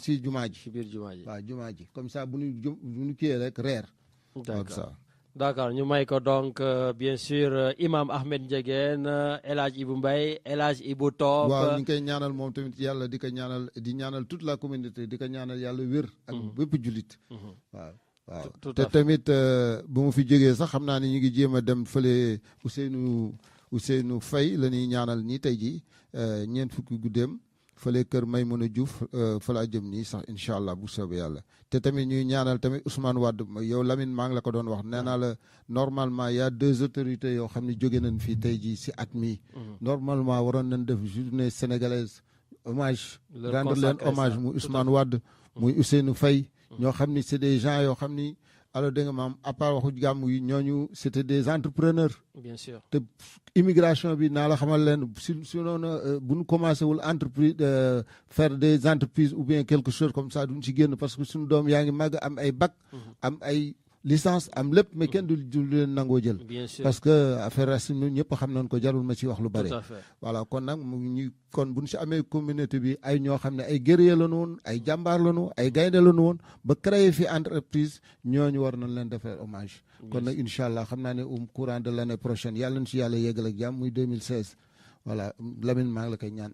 si jumaa ji. ci biir jumaa ji waaw jumaa ji comme ça bu ñu kiyee rek reer. d'accord d'accord ñu may ko donc bien sûr imam Ahmed Ndiéguène El Hadj Ibou Mbaye El Hadj Ibou Top. waaw ñu ngi koy ñaanal moom tamit yàlla di ko ñaanal di ñaanal toute la communauté di ko ñaanal yàlla wér. ak bépp jullit. waaw te tamit bu mu fi jógee sax xam naa ne ñu ngi jéem a dem fële Ousseynou Faye la ñuy ñaanal nii tey jii ñeent fukki guddeem fële kër Maymouna Diouf fa laa jëm nii sax incha allah bu soobee yàlla. te tamit ñuy ñaanal tamit Ousmane Wade yow Lamine maa ngi la ko doon wax nee naa la normalement y a 2 autorités yoo xam ne jóge nañ fii tey jii si at mi normalement waroon nañ def journée sénégalaise hommage rendre leen hommage muy Ousmane Wade muy Ousseynou Faye ñoo xam ni c'est des gens yoo xam ni alors dégg nga maam à part waxu gàmmu yi ñooñu c'était des entrepreneurs. bien sûr te immigration bi naa la xamal leen si noonu bu ñu commencé wul entreprise faire des entreprises ou bien quelque chose comme ça duñ si génn parce que suñu doom yaa ngi màgg am ay bac. am ay licence am lépp mais kenn du leen nangoo jël. bien sûr parce que affaire racisme ñëpp xam nañ ko jarul ma ci wax lu bari. tout à fait voilà kon nag kon bu ñu si amee communauté bi ay ñoo xam ne ay guerrier la ñu woon ay jàmbaar la ñu ay gaynde la ñu woon ba créer fi entreprise ñooñu war nañ leen defee hommage. kon nag incha allah xam naa ne courant de l'année prochaine yàlla na si yàlla yeggal ak jàmm muy 2016. voilà Lamine maa ngi la koy ñaan.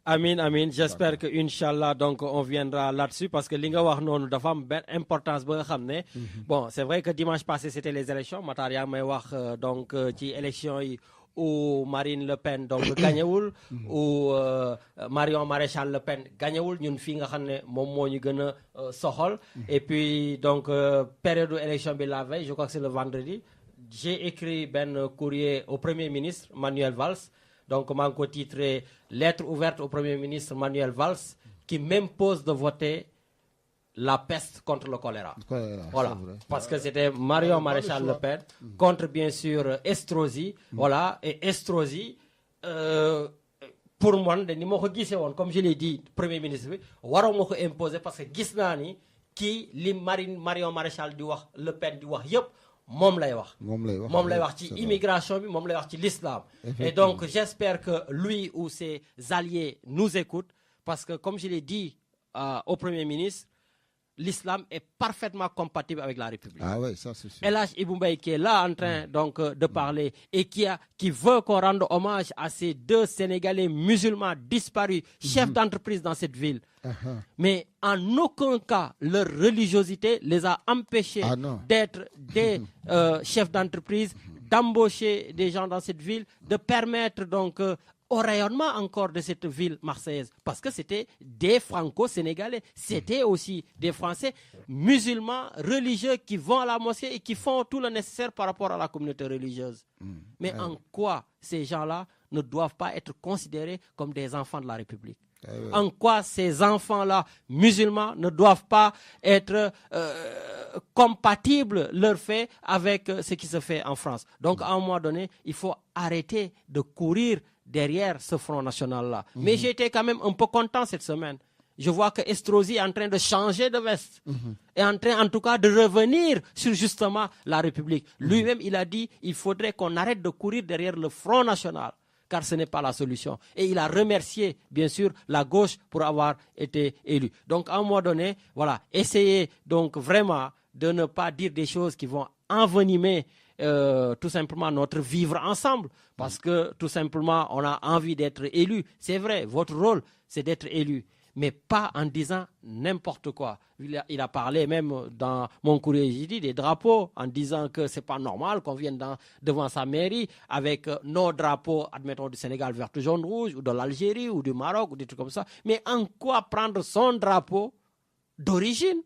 Amin j'espère que inchallah donc on viendra là-dessus parce que li nga wax noonu dafa am benn importance ba nga xam ne. bon c'est vrai que dimanche passé c'était les élections Matar yaa may wax donc ci élections yi où Marine Le Pen donc gañewul ou Marion Maréchal Le Pen gañewul ñun fii nga xam ne moom moo ñu gën a soxal. et puis donc période élection bi la veille je crois que c'est le vendredi. J'ai écrit ben courrier au Premier ministre Manuel Valls. Donc, maa ngi ko titré lettre ouverte au Premier ministre Manuel Valls qui m'impose de voter la peste contre le choléra. Voilà, parce que c'était Marion Maréchal Le Pen contre bien sûr Estrosi. Voilà, et Estrosi pour moi de ni ma ko gisee woon comme je l'ai dit Premier ministre bi waroo ma ko imposer parce que gis naa ni kii li Marion Maréchal di wax Le Pen di wax yëpp. moom lay wax ci immigration bi moom lay wax ci l'islam et donc j'espère que lui ou ses alliés nous écoutent parce que comme je l'ai dit au Premier ministre l'islam est parfaitement compatible avec la République. Ah ouais, ça c'est sûr. El Hadj Ibou Mbaye qui est là en train donc de parler et qui veut qu'on rende hommage à ces 2 Sénégalais musulmans disparus, chefs d'entreprise dans cette ville. Mais en aucun cas leur religiosité les a empêchés d'être des chefs d'entreprise, d'embaucher des gens dans cette ville, de permettre donc au rayonnement encore de cette ville marseillaise. Parce que c'était des Franco-Sénégalais, c'était aussi des Français musulmans, religieux, qui vont à la mosquée et qui font tout le nécessaire par rapport à la communauté religieuse. Mais en quoi ces gens-là ne doivent pas être considérés comme des enfants de la République? En quoi ces enfants-là, musulmans, ne doivent pas être compatibles, leur fait, avec ce qui se fait en France? Donc, à un moment donné, il faut arrêter de courir derrière ce Front National-là. Mais j'ai été quand même un peu content cette semaine. Je vois que Estrosi est en train de changer de veste. Est en train, en tout cas, de revenir sur justement la République. Lui-même, il a dit il faudrait qu'on arrête de courir derrière le Front National, car ce n'est pas la solution. Et il a remercié, bien sûr, la gauche pour avoir été élu. Donc, à un moment donné, voilà, essayez donc vraiment de ne pas dire des choses qui vont envenimer tout simplement notre vivre ensemble, parce que tout simplement on a envie d'être élu. C'est vrai, votre rôle c'est d'être élu, mais pas en disant n'importe quoi. Il a parlé même dans mon courrier, j'ai dit des drapeaux, en disant que c'est pas normal qu'on vienne devant sa mairie avec nos drapeaux, admettons du Sénégal vert, jaune, rouge, ou de l'Algérie, ou du Maroc, ou des trucs comme ça. Mais en quoi prendre son drapeau d'origine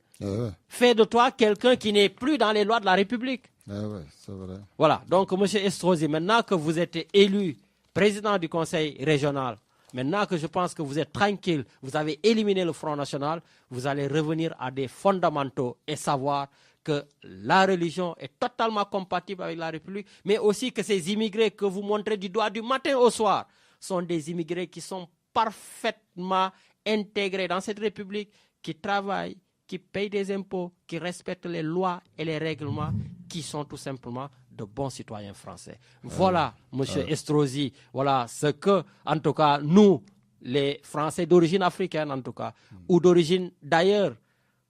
fait de toi quelqu'un qui n'est plus dans les lois de la République? C'est vrai. Voilà, donc M. Estrosi, maintenant que vous êtes élu président du conseil régional, maintenant que je pense que vous êtes tranquille, vous avez éliminé le Front National, vous allez revenir à des fondamentaux et savoir que la religion est totalement compatible avec la République, mais aussi que ces immigrés que vous montrez du doigt du matin au soir sont des immigrés qui sont parfaitement intégrés dans cette République, qui travaillent, qui payent des impôts, qui respectent les lois et les règlements, qui sont tout simplement de bons citoyens français. Voilà, Monsieur Estrosi, voilà ce que, en tout cas, nous, les Français d'origine africaine, en tout cas, ou d'origine d'ailleurs,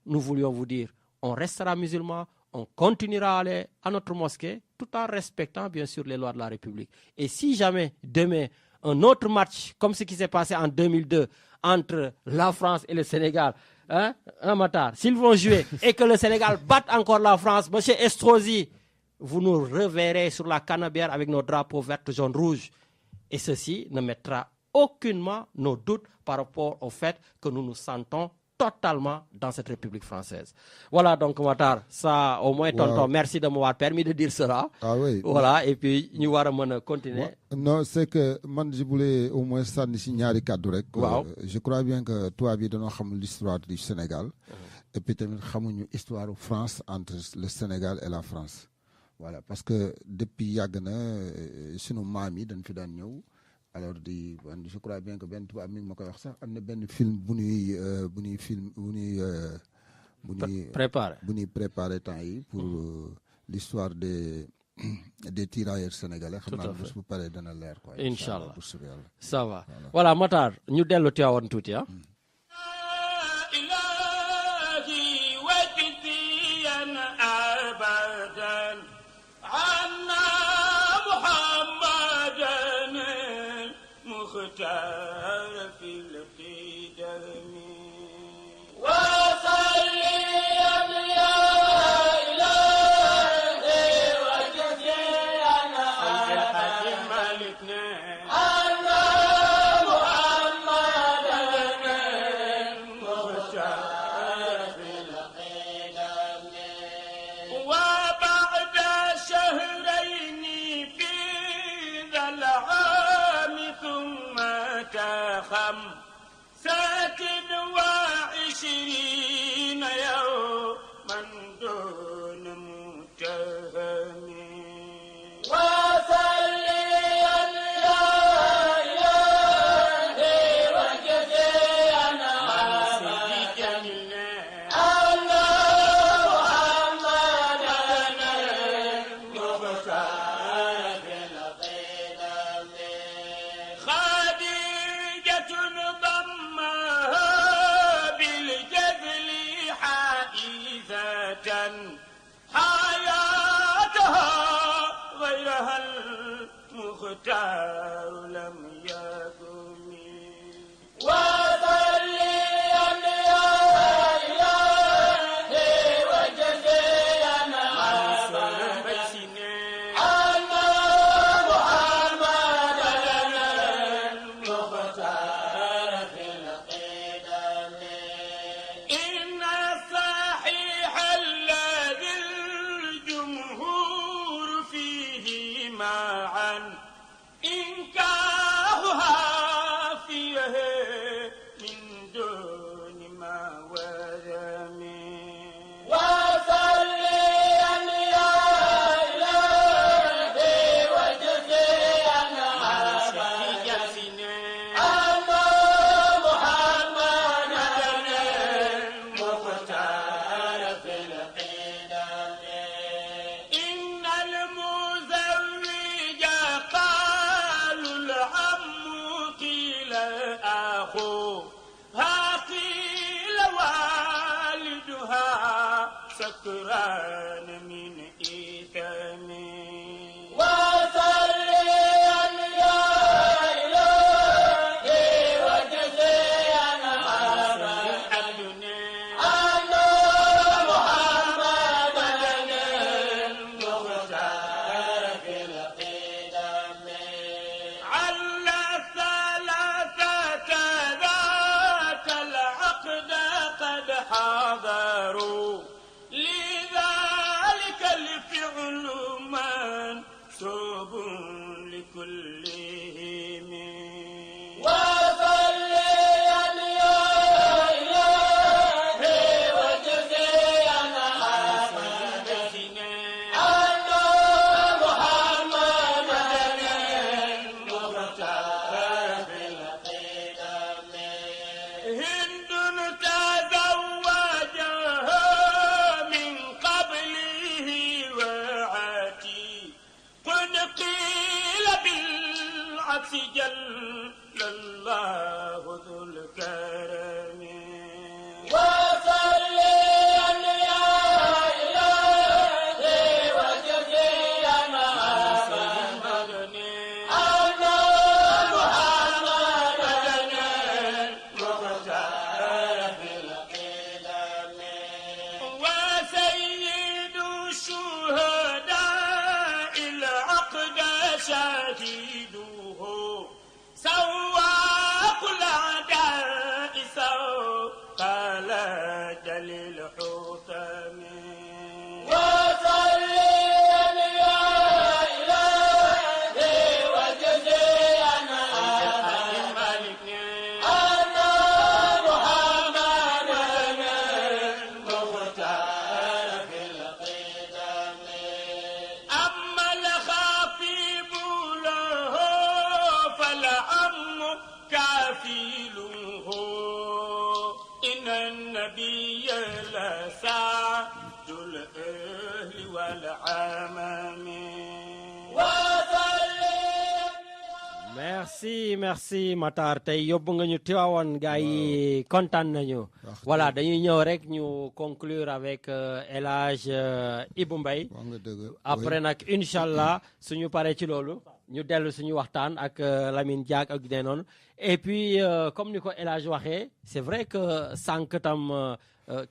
nous voulions vous dire, on restera musulman, on continuera à aller à notre mosquée, tout en respectant, bien sûr, les lois de la République. Et si jamais, demain, un autre match, comme ce qui s'est passé en 2002, entre la France et le Sénégal, Matar, s'ils vont jouer et que le Sénégal batte encore la France, M. Estrosi, vous nous reverrez sur la Canebière avec nos drapeaux verts, jaune, rouge. Et ceci ne mettra aucunement nos doutes par rapport au fait que nous nous sentons totalement dans cette République française. Voilà donc, Matar, ça au moins, tonton, merci de m'avoir permis de dire cela. Ah oui. Voilà, et puis nous allons continuer. Non, c'est que moi, je voulais au moins ça signaler cadre. Je crois bien que toi, tu as l'histoire du Sénégal. Et peut-être l'histoire de France entre le Sénégal et la France. Voilà, parce que depuis Yagana, c'est nos mamies dans le Fédération. Alors, je crois bien que Ben Touba Ming Mokoyar ça, on a ben film préparé pour l'histoire des tirailleurs sénégalais. Tout à fait. Je peux parler dans l'air. Inch'Allah. Ça va. Voilà, Matar, nous dès le théâtre tout, hein. شكران من إثمي merci Matar tey yóbbu nga ñu Tivaouane gars yi kontaan nañu. voilà dañuy ñëw rek ñu conclure avec El Hadj Ibou Mbaye après nag incha allah suñu paree ci loolu ñu dellu suñu waxtaan ak Lamine Diack ak yu noonu et puis comme ni ko El Hadj waxee c'est vrai que sànq tam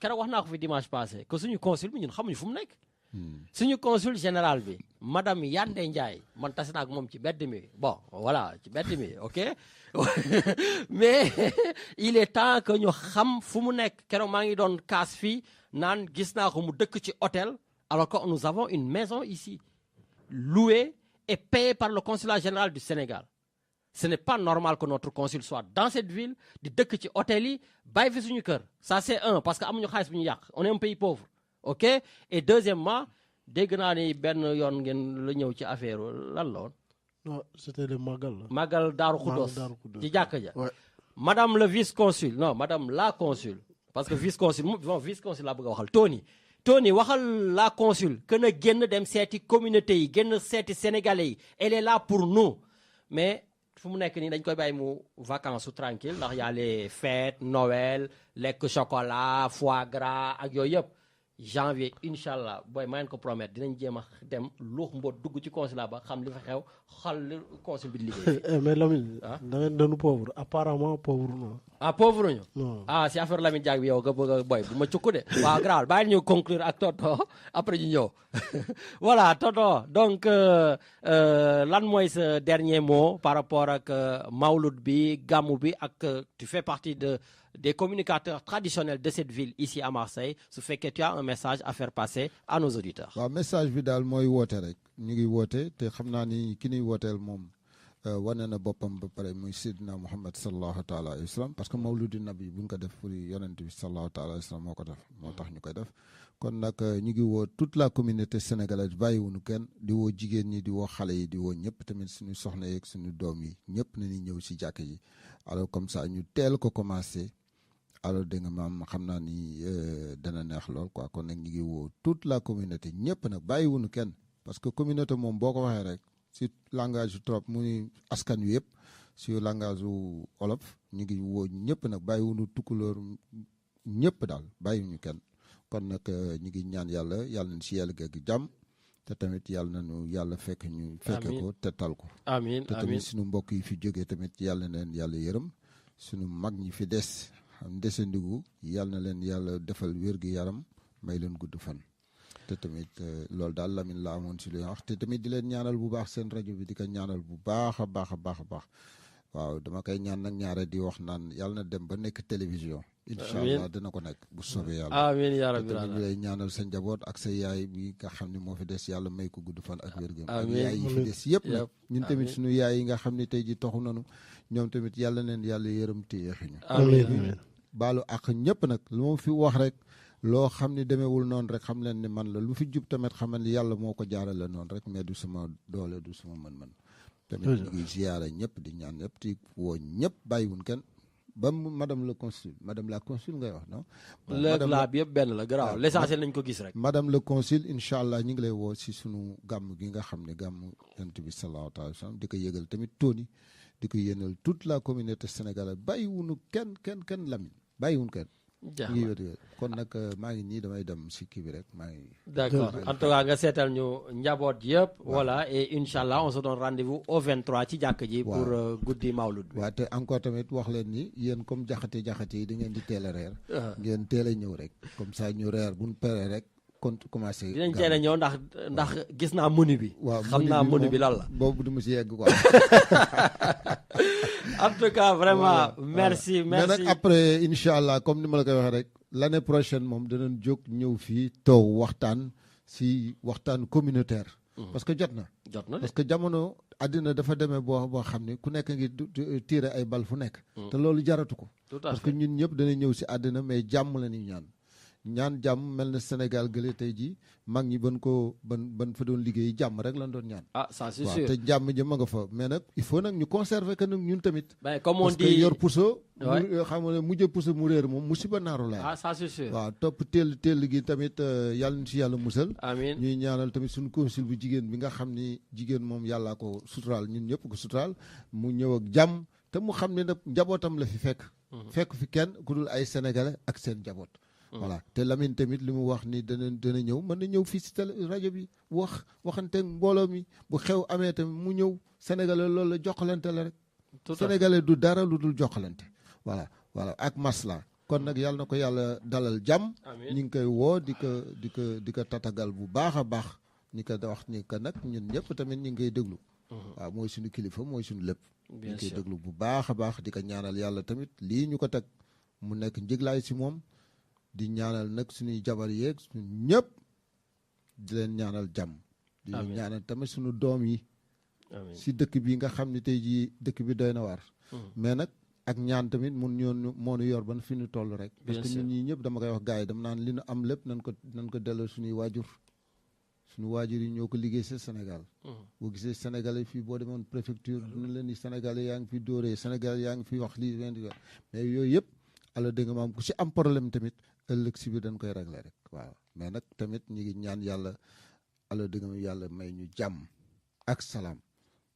keroog wax naa ko fi dimanche passé que suñu consul bi ñun xamuñu fu mu nekk. suñu consul général bi madame Yandé Ndiaye man tase naa ak moom ci bedd mi bon voilà ci bedd mi ok mais il est temps que ñu xam fu mu nekk keroog maa ngi doon kaas fii naan gis naa ko mu dëkk ci hôtel alors que nous avons une maison ici louée et payée par le consulat général du Sénégal. Ce n'est pas normal que notre consul soit dans cette ville di dëkk ci hôtel yi bàyyi fi suñu kër ça c'est un parce que amuñu xaalis bu ñu yàq on est un pays pauvre. ok et deuxièmement dégg naa ni benn yoon ngeen la ñëw ci affaire lan la woon. non c'était le Magal. Magal Daaru Khoudoss ci jàkka ja. madame le vice-consul non madame la consul parce que vice-consul bon vice-consul laa bëgg a waxal Tony waxal la consul que na génn dem seeti communauté yi génn seeti sénégalais yi elle est là pour nous mais fu mu nekk nii dañ koy bàyyi mu vacances su tranquille ndax y a les fêtes Noël lekk chocolat foie gras ak yooyu yëpp. janvier incha allah booy maa ngi ko promettre dinañ jéem a dem luux mboot dugg ci consulat ba xam li fa xew xal li consul bi di liggéey. mais Lamine. da ngeen doon pauvre apparemment pauvre non. ah pauvre ñu. non si affaire Lamine Diack bi yow nga bëgg a boy bu ma cukku de. waaw grave bàyyi ñu conclure ak Toto après ñu ñëw voilà Toto donc lan mooy sa dernier mot par rapport ak Mawlud bi gàmmu bi ak tu fais partie des communicateurs traditionnels de cette ville ici à Marseille su fekkee tu as un message à faire passer à nos auditeurs. waaw message bi daal mooy woote rek ñu ngi woote te xam naa ni ki ñuy wooteel moom wane na boppam ba pare muy Seydina Muhammad sallallahu taala alayhi wa sallam parce que mawludi nabi bu ñu ko def pour yonent bi sallallahu taala alayhi wa sallam moo ko def moo tax ñu koy def kon nag ñu ngi woo toute la communauté sénégalaise bàyyiwuñu kenn di woo jigéen ñi di woo xale yi di woo ñëpp tamit suñu soxna yeeg suñu doom yi ñëpp nañu ñëw si jàkk yi alors comme ça ñu teel ko commencé. alors dégg nga maam xam naa ni dana neex lool quoi kon nag ñu ngi woo toute la communauté ñëpp nag bàyyiwuñu kenn parce que communauté moom boo ko waxee rek si langage trop muy askan wi yëpp si langage wu olof ñu ngi woo ñëpp nag bàyyiwuñu tukkulóor ñëpp daal bàyyiwuñu kenn kon nag ñu ngi ñaan yàlla nañ si yàlla gëgg jàmm te tamit yàlla nañu yàlla fekk ñu fekke ko te tal ko amiin te tamit suñu mbokk yi fi jógee tamit yàlla na leen yàlla yërëm suñu mag ñi fi des xam desandigu yàlla na leen yàlla defal wér-gu-yaram may leen gudd fan te tamit loolu daal Lamine la amoon si lu wax te tamit di leen ñaanal bu baax seen rajo bi di ko ñaanal bu baax a baax a baax a baax waaw dama koy ñaan nag ñaare di wax naan yàlla na dem ba nekk télévision incha allah dina ko nekk bu soobee yàlla amiin yaa rabbi tamit ñu lay ñaanal sa njaboot ak sa yaay bi nga xam ne moo fi des yàlla may ko gudd fan ak wér-gu ak yaay yi fi des yëpp nag ñun tamit suñu yaay yi nga xam ne tey ji taxu nanu ñoom tamit yàlla neen yàlla yërëm te yeexuñu amiin baalu ak ñëpp nag lu ma fi wax rek loo xam ne demeewul noonu rek xam leen ne man la lu fi jub tamit xamal ni yàlla moo ko jaarale noonu rek mais du sama doole du sama mën-mën tamit ñu ngi ziyaara ñëpp di ñaan ñëpp di woo ñëpp bàyyiwun kenn ba madame la consul ngay wax non la bi yëpp benn la garaaw l'essentiel nañ ko gis rek madame le consul incha allah ñu ngi lay woo si sunu gàmm gi nga xam ne gàmm yonent bi sallallahu alayhi wa sallam di ko yëgal tamit Tony di ko yéenal toute la communauté sénégalaise bàyyiwunu kenn Lamine bàyyiwun kenn ngi wér kon nag maa ngi nii damay dem si kii bi rek maa ngi d'accord en tout cas nga seetal ñu njaboot yëpp voilà et inchallah on se donne rendez-vous au 23 ci jàkk ji pour guddi mawlud bi waaw te encore tamit wax leen ni yéen comme jaxate yi da ngeen di teel a reer ngeen teel a ñëw rek comme ça ñu reer buñ paree rek kon commencé dinañ teel a ñëw ndax gis naa menu bi waaw xam naa menu bi lan la boobu du mu si yegg quoi en tout cas vraiment merci mais nag après incha allah comme ni ma la koy waxee rek l'année prochaine moom danañ jóg ñëw fii toog waxtaan communautaire parce que jot na parce que jamono àddina dafa demee boo xam ne ku nekk ngi tiire ay bal fu nekk te loolu jaratu ko parce que ñun ñëpp dana ñëw si àddina mais jàmm la ñuy ñaan jàmm mel na Sénégal gële tey ji mag ñi ban fa doon liggéey jàmm rek lañ doon ñaan ça c'est sûr te jàmm ji ma nga fa mais nag il faut nag ñu conserver que nag ñun tamit comme on dit parce que yor puso xam nga mujj puso mu réer moom musiba naaru la ça c'est sûr waaw topp teel gi tamit yàlla ñu si yàlla musal amiin ñuy ñaanal tamit suñu consul bu jigéen bi nga xam ni jigéen moom yàllaa ko suturaal ñun ñëpp ko suturaal mu ñëw ak jàmm te mu xam ne nag njabootam la fi fekk fi kenn ku dul ay sénégalais ak seen njaboot voilà te Lamine tamit li mu wax ni dana ñëw mën na ñëw fii si rajo bi waxante mbooloo mi bu xew amee tamit mu ñëw sénégalais loolu la jokkalante la rek sénégalais du dara lu dul jokkalante voilà ak masla kon nag yàlla na ko yàlla dalal jàmm ñu ngi koy woo di ko tatagal bu baax a baax ni ko wax ni que nag ñun ñëpp tamit ñu ngi koy déglu waaw mooy suñu kilifa mooy suñu lépp ñu ngi koy déglu bu baax a baax di ko ñaanal yàlla tamit lii ñu ko teg mu nekk njëglaay si moom di ñaanal nag suñuy jabar yeeg suñu ñëpp di leen ñaanal jàmm di ñaanal tamit suñu doom yi si dëkk bi nga xam ne tey jii dëkk bi doy na waar mais nag ak ñaan tamit moo nu yor ban fi ñu toll rek parce que ñun ñii ñëpp dama koy wax gars yi dama naan li nu am lépp nan ko delloo suñuy waajur yi ñoo ko liggéey sa Sénégal boo gisee Sénégalais fii boo demoon préfecture dina leen di Sénégalais yaa ngi fi dóoree Sénégal yaa ngi fi wax lii leen di wax mais yooyu yëpp alors dégg nga maam ku si am problème tamit ëllëg si biir dañ koy régler rek waaw mais nag tamit ñu ngi ñaan yàlla alors dégg nga yàlla may ñu jàmm ak salaam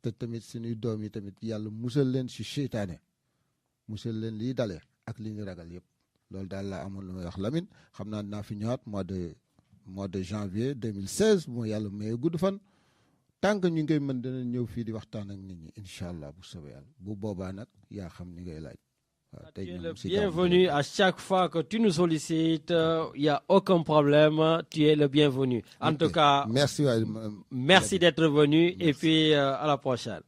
te tamit suñuy doom yi tamit yàlla musal leen si seytaane musal leen lii dalee ak li ñu ragal yëpp loolu daal laa amoon lu may wax Lamine xam naa dinaa fi ñëwaat mois de janvier 2016 bu ma yàlla may gudd fan tant que ñu ngi koy mën dana ñëw fii di waxtaan ak nit ñi incha allah bu soobee yàlla bu boobaa nag yaa xam ni ngay laaj. Tu es le bienvenu à chaque fois que tu nous sollicites, il n'y a aucun problème, tu es le bienvenu. En tout cas, merci d'être venu et puis à la prochaine.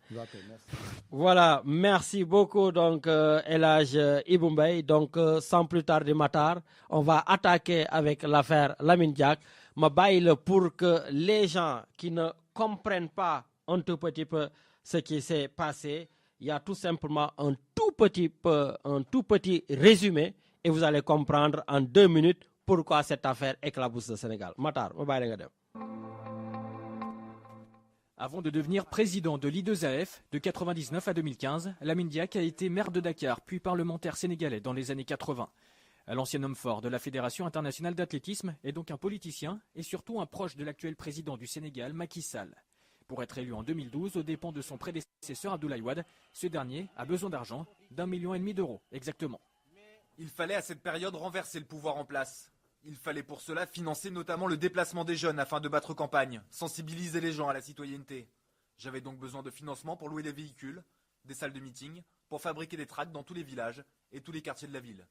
Voilà, merci beaucoup donc El Hadj Ibou Mbaye. Donc sans plus tarder Matar, on va attaquer avec l'affaire Lamine Diack. Ma bàyyi la pour que les gens qui ne comprennent pas un tout petit peu ce qui s'est passé, il y a tout simplement un tout petit résumé et vous allez comprendre en 2 minutes pourquoi cette affaire éclabousse le Sénégal. Matar, ma bàyyi la nga dem. Avant de devenir président de l'I2AF de 1999 à 2015, Lamine Diack a été maire de Dakar, puis parlementaire sénégalais dans les années 80. L'ancien homme fort de la Fédération internationale d'athlétisme est donc un politicien et surtout un proche de l'actuel président du Sénégal, Macky Sall. Pour être élu en 2012 aux dépens de son prédécesseur Abdoulaye Wade, ce dernier a besoin d'argent, d'1,5 million d'euros exactement. Il fallait à cette période renverser le pouvoir en place. Il fallait pour cela financer notamment le déplacement des jeunes afin de battre campagne, sensibiliser les gens à la citoyenneté. J'avais donc besoin de financement pour louer des véhicules, des salles de meeting, pour fabriquer des tracts dans tous les villages et tous les quartiers de la ville.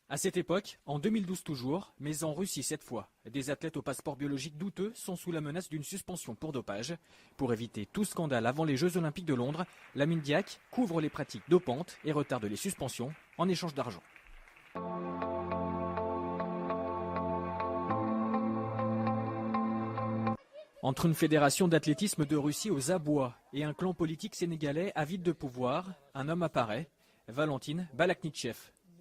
À cette époque, en 2012 toujours, mais en Russie cette fois, des athlètes au passeport biologique douteux sont sous la menace d'une suspension pour dopage. Pour éviter tout scandale avant les Jeux Olympiques de Londres, Lamine Diack couvre les pratiques dopantes et retarde les suspensions en échange d'argent. Entre une fédération d'athlétisme de Russie aux abois et un clan politique sénégalais avide de pouvoir, un homme apparaît, Valentin Balaknichev.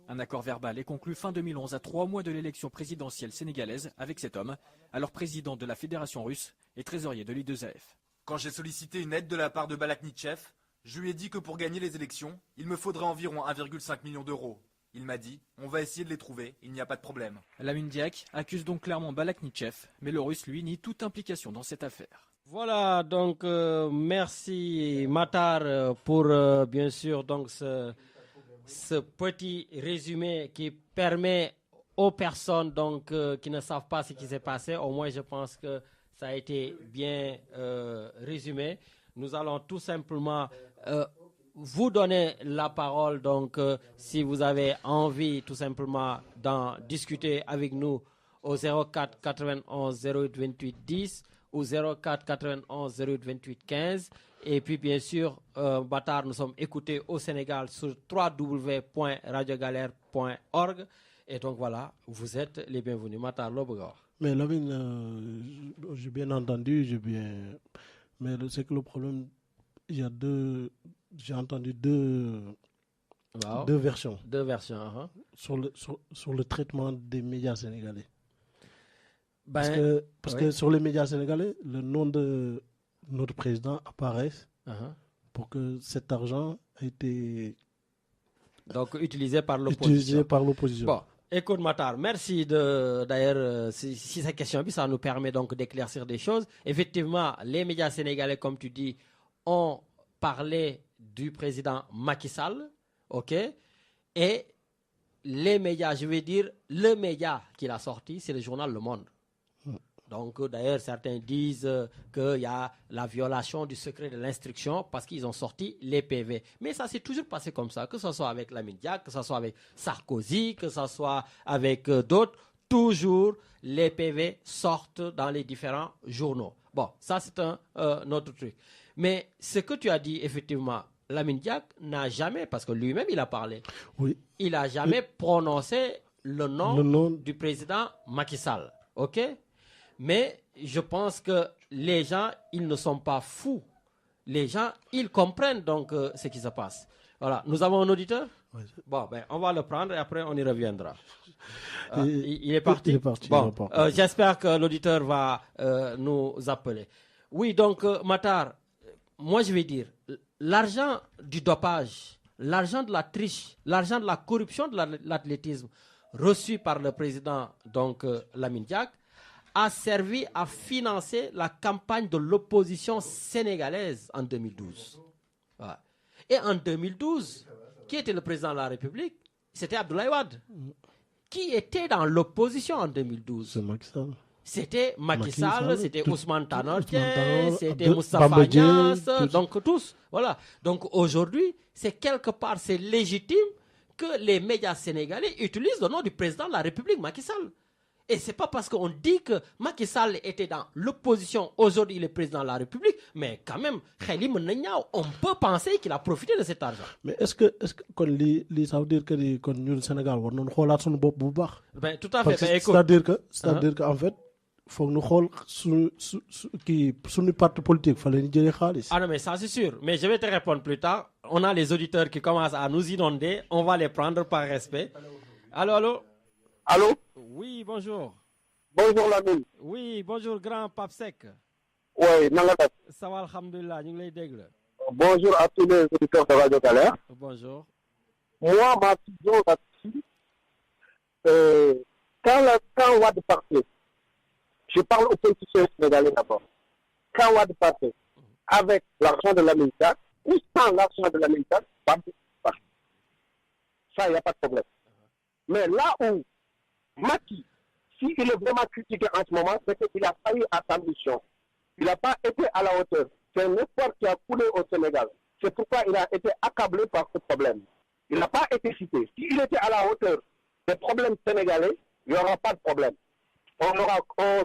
Un accord verbal est conclu fin 2011 à 3 mois de l'élection présidentielle sénégalaise avec cet homme, alors président de la fédération russe et trésorier de l'I2AF. Quand j'ai sollicité une aide de la part de Balaknichev, je lui ai dit que pour gagner les élections, il me faudrait environ 1,5 million d'euros. Il m'a dit, on va essayer de les trouver, il n'y a pas de problème. Lamine Diack accuse donc clairement Balaknichev, mais le russe lui nie toute implication dans cette affaire. Voilà, donc merci Matar pour bien sûr donc ce petit résumé qui permet aux personnes donc, qui ne savent pas ce qui s'est passé, au moins je pense que ça a été bien résumé. Nous allons tout simplement vous donner la parole, donc si vous avez envie tout simplement d'en discuter avec nous au 04 91 08 28 10 ou 04 91 08 28 15. Et puis, bien sûr, Batar, nous sommes écoutés au Sénégal sur www.radiogalère.org. Et donc, voilà, vous êtes les bienvenus. Matar Lobogor. Mais Lamine, j'ai bien entendu, mais c'est que le problème, il y a j'ai entendu deux versions. Deux versions, sur le traitement des médias sénégalais. Parce oui. que sur les médias sénégalais, le nom de notre président apparaît pour que cet argent a été donc utilisé par l'opposition. Bon, écoute Matar, merci d'ailleurs si cette question, ça nous permet donc d'éclaircir des choses. Effectivement, les médias sénégalais, comme tu dis, ont parlé du président Macky Sall, ok, et les médias, je vais dire, le média qu'il a sorti, c'est le journal Le Monde. Donc, d'ailleurs, certains disent qu'il y a la violation du secret de l'instruction parce qu'ils ont sorti les PV. Mais ça s'est toujours passé comme ça, que ce soit avec Lamine Diack, que ce soit avec Sarkozy, que ce soit avec d'autres. Toujours, les PV sortent dans les différents journaux. Bon, ça, c'est un autre truc. Mais ce que tu as dit, effectivement, Lamine Diack n'a jamais, parce que lui-même, il a parlé, il n'a jamais prononcé le nom du président Macky Sall. OK ? Mais je pense que les gens, ils ne sont pas fous. Les gens, ils comprennent donc ce qui se passe. Voilà, nous avons un auditeur. Oui. Bon, on va le prendre et après on y reviendra. Il est parti. Il est parti. Bon, j'espère que l'auditeur va nous appeler. Oui, donc Matar, moi je vais dire, l'argent du dopage, l'argent de la triche, l'argent de la corruption de l'athlétisme reçu par le président donc Lamine Diack a servi à financer la campagne de l'opposition sénégalaise en 2012. Ouais. Et en 2012, qui était le président de la République? C'était Abdoulaye Wade. Qui était dans l'opposition en 2012? C'est Macky Sall. C'était Macky Sall, c'était Ousmane Tanor Dieng, c'était Moustapha Niasse, donc tous. Voilà. Donc aujourd'hui, c'est quelque part, c'est légitime que les médias sénégalais utilisent le nom du président de la République, Macky Sall. Et ce n'est pas parce qu'on dit que Macky Sall était dans l'opposition, aujourd'hui il est président de la République, mais quand même, on peut penser qu'il a profité de cet argent. Mais est-ce que ça veut dire que nous, au Sénégal, on doit regarder son bopp bu baax? Ben, tout à fait. C'est-à-dire qu'en fait, il faut que nous regardions sur parti politique, il fallait nous dire xaalis. Ah non, mais ça c'est sûr. Mais je vais te répondre plus tard. On a les auditeurs qui commencent à nous inonder. On va les prendre par respect. Allô? Allô? Oui, bonjour. Bonjour Lamine. Oui, bonjour grand Pape Seck. Oui, ça va, alhamdoulilah, ñu ngi lay déglu. Bonjour à tous les auditeurs de Radio Galère. Bonjour. Moi, ma vision là-dessus, quand Wade partait, je parle aux politiciens sénégalais d'abord. Quand Wade partait, avec l'argent de la Lamine Diack, ou sans l'argent de la Lamine Diack, Ça, il n'y a pas de problème. Mais là où Macky, s'il est vraiment critiqué en ce moment, c'est qu'il a failli à sa mission. Il n'a pas été à la hauteur. C'est un effort qui a coulé au Sénégal. C'est pourquoi il a été accablé par ce problème. Il n'a pas été cité. S'il était à la hauteur des problèmes sénégalais, il n'y aura pas de problème. On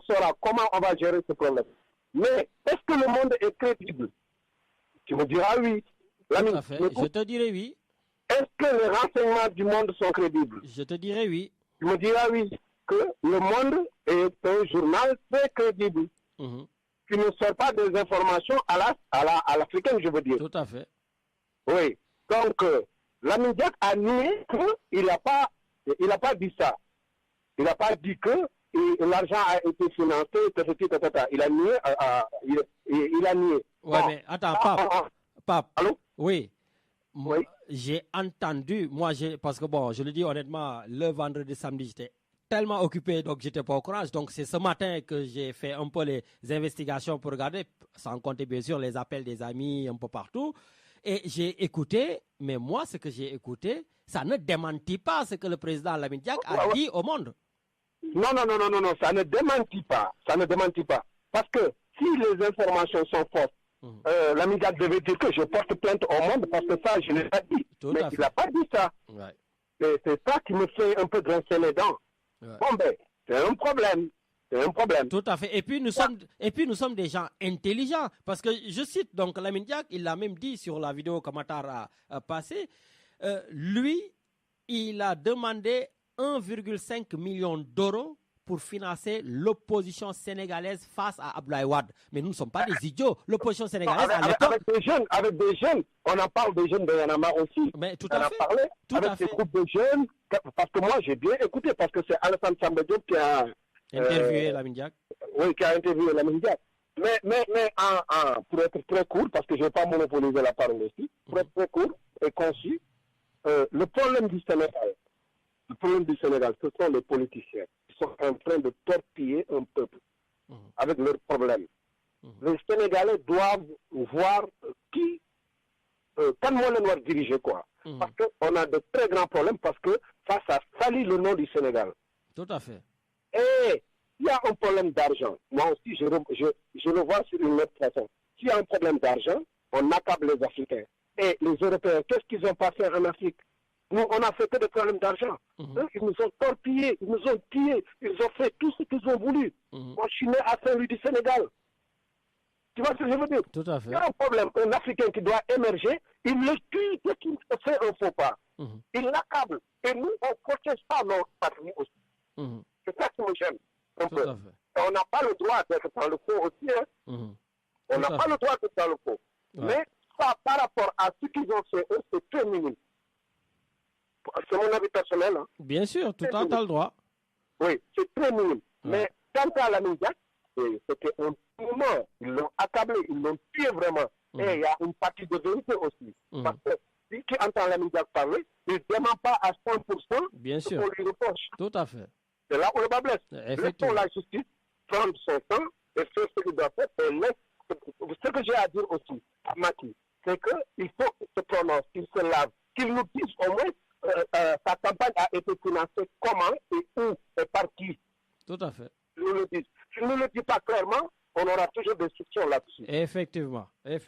saura comment on va gérer ce problème. Mais est-ce que le monde est crédible? Tu me diras oui. Tout à fait. Je te dirai oui. Est-ce que les renseignements du monde sont crédibles? Je te dirai oui. Tu me diras oui. Que le monde est un journal très crédible. Qui ne sort pas des informations à l'africaine, je veux dire. Tout à fait. Oui. Donc, Lamine Diack a nié qu'il n'a pas dit ça. Il n'a pas dit que l'argent a été financé, etc. Il a nié. Il a nié. Ouais, mais attends, Pape. Allô? Oui. J'ai entendu, parce que bon, je le dis honnêtement, le vendredi, samedi, j'étais tellement occupé, donc j'étais pas au courage. Donc c'est ce matin que j'ai fait un peu les investigations pour regarder, sans compter bien sûr les appels des amis un peu partout. Et j'ai écouté, mais moi ce que j'ai écouté, ça ne démentit pas ce que le président Lamine Diack a dit au monde. Non, ça ne démentit pas. Ça ne démentit pas. Parce que si les informations sont fausses, Lamine Diack devait dire que je porte plainte au monde parce que ça, je ne l'ai pas dit. Mais il n'a pas dit ça. Ouais. C'est ça qui me fait un peu grincer les dents. Ouais. Bon, ben, c'est un problème. C'est un problème. Tout à fait. Et puis nous sommes des gens intelligents. Parce que je cite donc Lamine Diack, il l'a même dit sur la vidéo que Matar a passée. Lui, il a demandé 1,5 million d'euros pour financer l'opposition sénégalaise face à Abdoulaye Wade. Mais nous ne sommes pas des idiots. L'opposition sénégalaise à l'époque... Avec des jeunes, on en parle des jeunes de Y'en a marre aussi. Mais tout on à fait. Parlé avec des groupes de jeunes, parce que moi j'ai bien écouté, parce que c'est Alassane Samba Diop qui a... interviewé Lamine Diack. Oui, qui a interviewé Lamine Diack. Mais pour être très court, parce que je ne vais pas monopoliser la parole aussi, pour être très court et concis, le problème du Sénégal, ce sont les politiciens qui sont en train de torpiller un peuple avec leurs problèmes. Les Sénégalais doivent voir quand moi le noir diriger quoi. Parce qu'on a de très grands problèmes parce que ça salit le nom du Sénégal. Tout à fait. Et il y a un problème d'argent. Moi aussi, je le vois sur une autre façon. S'il y a un problème d'argent, on accable les Africains. Et les Européens, qu'est-ce qu'ils n'ont pas fait en Afrique? Nous, on n'a fait que des problèmes d'argent. Ils nous ont torpillés, ils nous ont tués, ils ont fait tout ce qu'ils ont voulu. Moi, je suis né à Saint-Louis du Sénégal. Tu vois ce que je veux dire? Tout à fait. Il y a un problème, un Africain qui doit émerger, il le tue dès qu'il fait un faux pas. Il l'accable. Et nous, on ne protège pas notre patrie aussi. C'est ça qui me gêne un peu. Et on n'a pas le droit d'être dans le faux aussi. On n'a pas le droit d'être dans le faux. Mais ça, par rapport à ce qu'ils ont fait, eux, c'est très minime. C'est mon avis personnel. Hein. Bien sûr, tout le temps, le droit. Oui, c'est très minime. Mais quant à Lamine Diack, c'était un moment. Ils l'ont accablé, ils l'ont tué vraiment. Et il y a une partie de vérité aussi. Parce que si tu entends Lamine Diack parler, il ne dément pas à 100% Bien ce sûr. qu'on lui reproche. Tout à fait. C'est là où le bas blesse. Laissons la justice prendre son temps et faire ce qu'il doit faire. Et ce que j'ai à dire aussi à Macky, c'est qu'il faut qu'il se prononce, qu'il se lave, qu'il nous dise au moins sa campagne a été financée comment et où et par qui. Tout à fait. S'il nous le dit pas clairement, on aura toujours des soupçons là-dessus. Effectivement. Oui.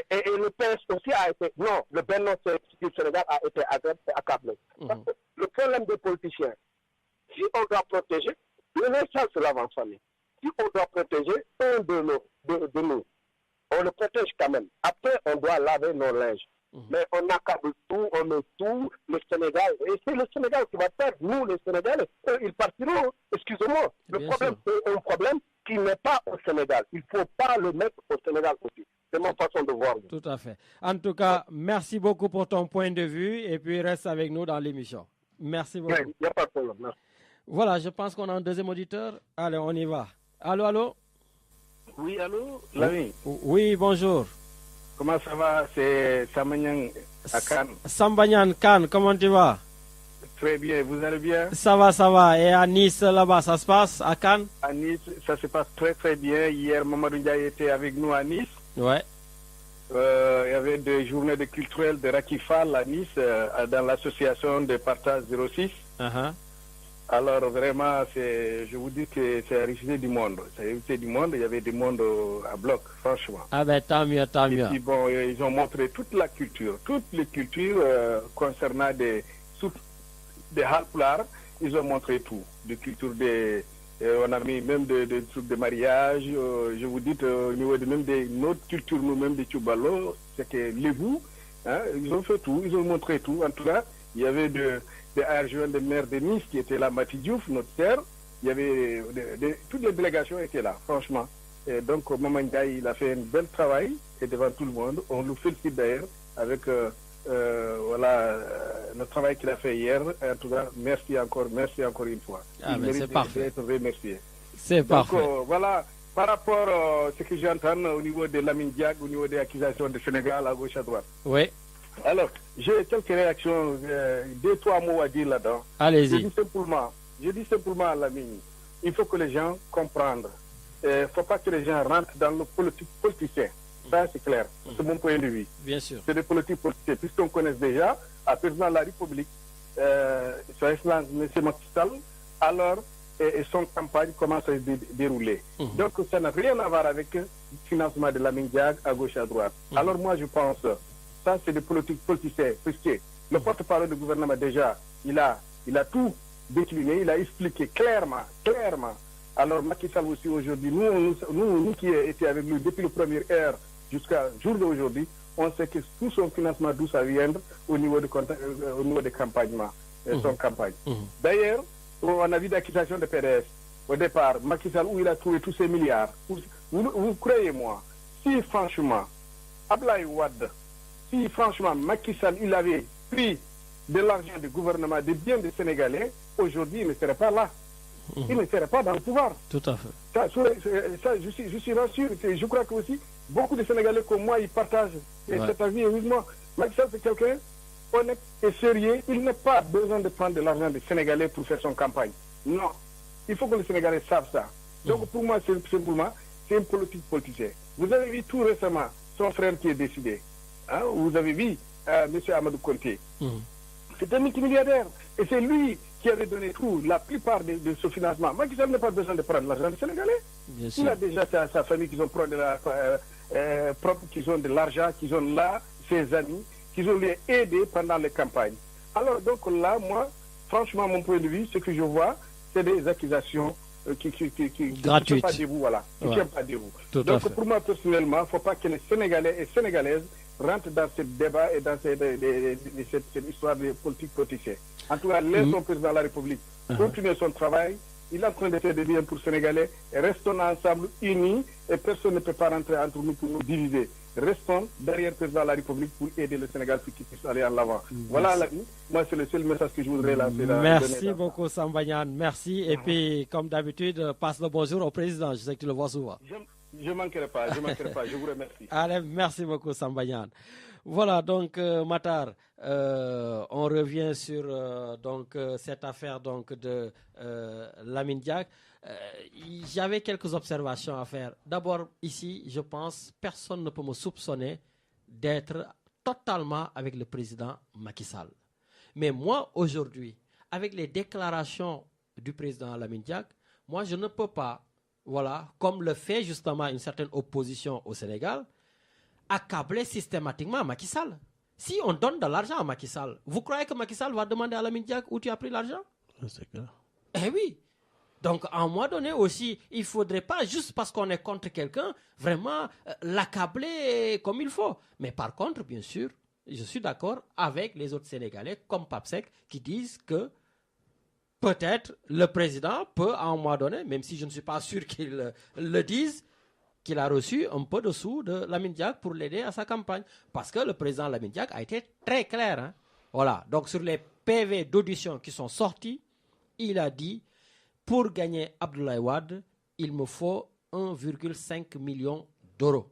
Et le PS aussi a été... Non, le Benno du Sénégal a été accablé. Parce que le problème des politiciens, si on doit protéger, le naissance se lave en famille. Si on doit protéger un de nous, on le protège quand même. Après, on doit laver nos linges. Mais on accable tout, on met tout, le Sénégal. Et c'est le Sénégal qui va perdre. Nous, les Sénégalais, eux, ils partiront. Excusez-moi. Le problème, c'est un problème qui n'est pas au Sénégal. Il ne faut pas le mettre au Sénégal aussi. C'est ma façon de voir. Tout à fait. En tout cas, merci beaucoup pour ton point de vue et puis reste avec nous dans l'émission. Merci beaucoup. Il n'y a pas de problème. Merci. Voilà, je pense qu'on a un deuxième auditeur. Allez, on y va. Allô? Oui, allô, Lamine. Oui, bonjour. Comment ça va? C'est Sambanyan à Cannes. Sambanyan, Cannes, comment tu vas? Très bien, vous allez bien? Ça va. Et à Nice, là-bas, ça se passe, à Cannes? À Nice, ça se passe très bien. Hier, Mamadou Ndiaye était avec nous à Nice. Ouais. Il y avait des journées de culturelles de Rakifal à Nice, dans l'association de Partage 06. Alors vraiment, je vous dis que c'est la richesse du monde. C'est la richesse du monde, il y avait du monde à bloc, franchement. Ah ben tant mieux, tant mieux. Et puis bon, ils ont montré toute la culture, toutes les cultures concernant des halplar, ils ont montré tout. Des cultures on a mis même des trucs de mariage, je vous dis, au niveau de même de notre culture, nous-mêmes des Tchoubalo, c'est que les vous, hein, ils ont fait tout, ils ont montré tout. En tout cas, il y avait des adjoints de maire de Nice qui étaient là, Mati Diouf, notre terre. Il y avait toutes les délégations étaient là, franchement. Et donc, Maman Ndiaye, il a fait un bel travail et devant tout le monde. On le félicite d'ailleurs avec le travail qu'il a fait hier. En tout cas, merci encore une fois. Ah, mais c'est parfait. D'être remercié. C'est parfait. Donc, voilà, par rapport à ce que j'entends au niveau de Lamine Diack, au niveau des accusations du Sénégal à gauche à droite. Oui. Alors, j'ai quelques réactions, 2-3 mots à dire là-dedans. Allez-y. Je dis simplement à Lamine, il faut que les gens comprennent. Il ne faut pas que les gens rentrent dans le politicien. Ça, c'est clair. C'est mon point de vue. Bien sûr. C'est des politiques politiciens. Puisqu'on connaît déjà, à président de la République, son excellence M. Macky Sall, alors, et son campagne commence à se dérouler. Donc, ça n'a rien à voir avec le financement de la Mindiag à gauche et à droite. Alors, moi, je pense, ça, c'est des politiques politiciens. Puisque le porte-parole du gouvernement, déjà, il a tout décliné, il a expliqué clairement. Alors, Macky Sall aussi, aujourd'hui, nous qui étions avec lui depuis le premier heure jusqu'à jour d'aujourd'hui, on sait que tout son financement, d'où ça vient au niveau des campagnes, son campagne. D'ailleurs, on a vu l'accusation de PDS au départ, Macky Sall, où il a trouvé tous ces milliards. Vous croyez-moi, si franchement, Ablaye Wade, si franchement Macky Sall, il avait pris de l'argent du gouvernement, des biens des Sénégalais, aujourd'hui, il ne serait pas là. Il ne serait pas dans le pouvoir. Tout à fait. Ça, je suis rassuré. Je crois que aussi, beaucoup de Sénégalais comme moi, ils partagent cet avis. Évidemment, Macky Sall, c'est quelqu'un honnête et sérieux. Il n'a pas besoin de prendre de l'argent des Sénégalais pour faire son campagne. Non. Il faut que les Sénégalais savent ça. Donc, pour moi, c'est une politique politicienne. Vous avez vu tout récemment son frère qui est décédé. Hein? Vous avez vu M. Amadou Konté. C'est un multimilliardaire. Et c'est lui qui avait donné tout, la plupart de ce financement. Macky Sall n'a pas besoin de prendre l'argent des Sénégalais. Il a déjà sa famille qui ont de l'argent, qui ont là, ses amis, qui ont les aidés pendant les campagnes. Alors donc là, moi, franchement, mon point de vue, ce que je vois, c'est des accusations qui ne tiennent pas debout, voilà. Qui ne tiennent pas debout. Donc pour moi, personnellement, il ne faut pas que les Sénégalais et Sénégalaises rentrent dans ce débat et dans cette histoire de politique politicienne. En tout cas, laissons le président de la République continuer son travail. Il est en train de faire des biens pour les Sénégalais. Et restons ensemble unis et personne ne peut pas rentrer entre nous pour nous diviser. Restons derrière le président de la République pour aider le Sénégal pour qu'il puisse aller en avant. Voilà la vie. Moi, c'est le seul message que je voudrais lancer. Merci beaucoup, Sambagnan. Merci. Et puis, comme d'habitude, passe le bonjour au président. Je sais que tu le vois souvent. Je ne manquerai pas. Je vous remercie. Allez, merci beaucoup, Sambagnan. Voilà, donc, Matar, on revient sur cette affaire de Lamine Diack. J'avais quelques observations à faire. D'abord, ici, je pense, personne ne peut me soupçonner d'être totalement avec le président Macky Sall. Mais moi, aujourd'hui, avec les déclarations du président Lamine Diack, moi, je ne peux pas, voilà, comme le fait justement une certaine opposition au Sénégal, accabler systématiquement Macky Sall. Si on donne de l'argent à Macky Sall, vous croyez que Macky Sall va demander à Lamine Diack où tu as pris l'argent? C'est clair. Eh oui. Donc, à un moment donné aussi, il ne faudrait pas, juste parce qu'on est contre quelqu'un, vraiment l'accabler comme il faut. Mais par contre, bien sûr, je suis d'accord avec les autres Sénégalais, comme Papsek, qui disent que peut-être le président peut, à un moment donné, même si je ne suis pas sûr qu'il le dise, qu'il a reçu un peu de sous de Lamine Diack pour l'aider à sa campagne. Parce que le président Lamine Diack a été très clair. Hein. Voilà. Donc, sur les PV d'audition qui sont sortis, il a dit, pour gagner Abdoulaye Wade, il me faut 1,5 million d'euros.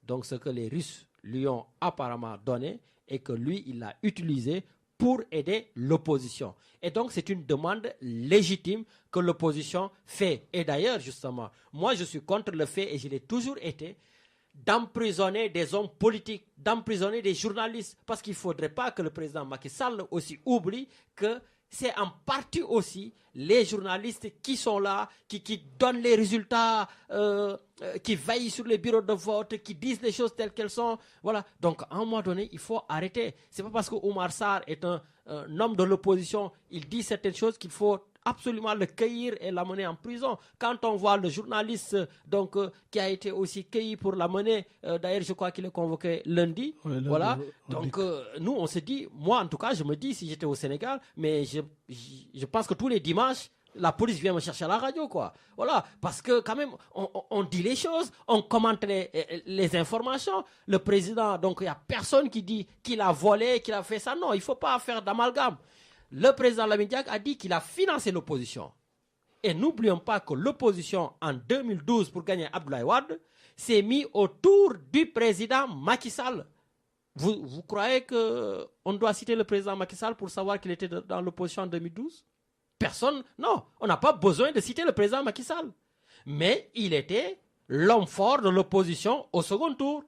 Donc, ce que les Russes lui ont apparemment donné et que lui, il l'a utilisé pour aider l'opposition. Et donc, c'est une demande légitime que l'opposition fait. Et d'ailleurs, justement, moi, je suis contre le fait, et je l'ai toujours été, d'emprisonner des hommes politiques, d'emprisonner des journalistes, parce qu'il ne faudrait pas que le président Macky Sall aussi oublie que c'est en partie aussi les journalistes qui sont là, qui donnent les résultats, qui veillent sur les bureaux de vote, qui disent les choses telles qu'elles sont. Voilà. Donc, à un moment donné, il faut arrêter. Ce n'est pas parce que Oumar Sarr est un homme de l'opposition, il dit certaines choses qu'il faut absolument le cueillir et l'amener en prison. Quand on voit le journaliste qui a été aussi cueilli pour l'amener, d'ailleurs je crois qu'il est convoqué lundi, voilà. Donc nous on se dit, moi en tout cas je me dis si j'étais au Sénégal, mais je pense que tous les dimanches la police vient me chercher à la radio, quoi. Voilà, parce que quand même on dit les choses, on commente les informations. Le président, donc il n'y a personne qui dit qu'il a volé, qu'il a fait ça. Non, il ne faut pas faire d'amalgame. Le président Lamine Diack a dit qu'il a financé l'opposition. Et n'oublions pas que l'opposition, en 2012, pour gagner Abdoulaye Wade, s'est mis autour du président Macky Sall. Vous croyez qu'on doit citer le président Macky Sall pour savoir qu'il était dans l'opposition en 2012 ? Personne, non. On n'a pas besoin de citer le président Macky Sall. Mais il était l'homme fort de l'opposition au second tour.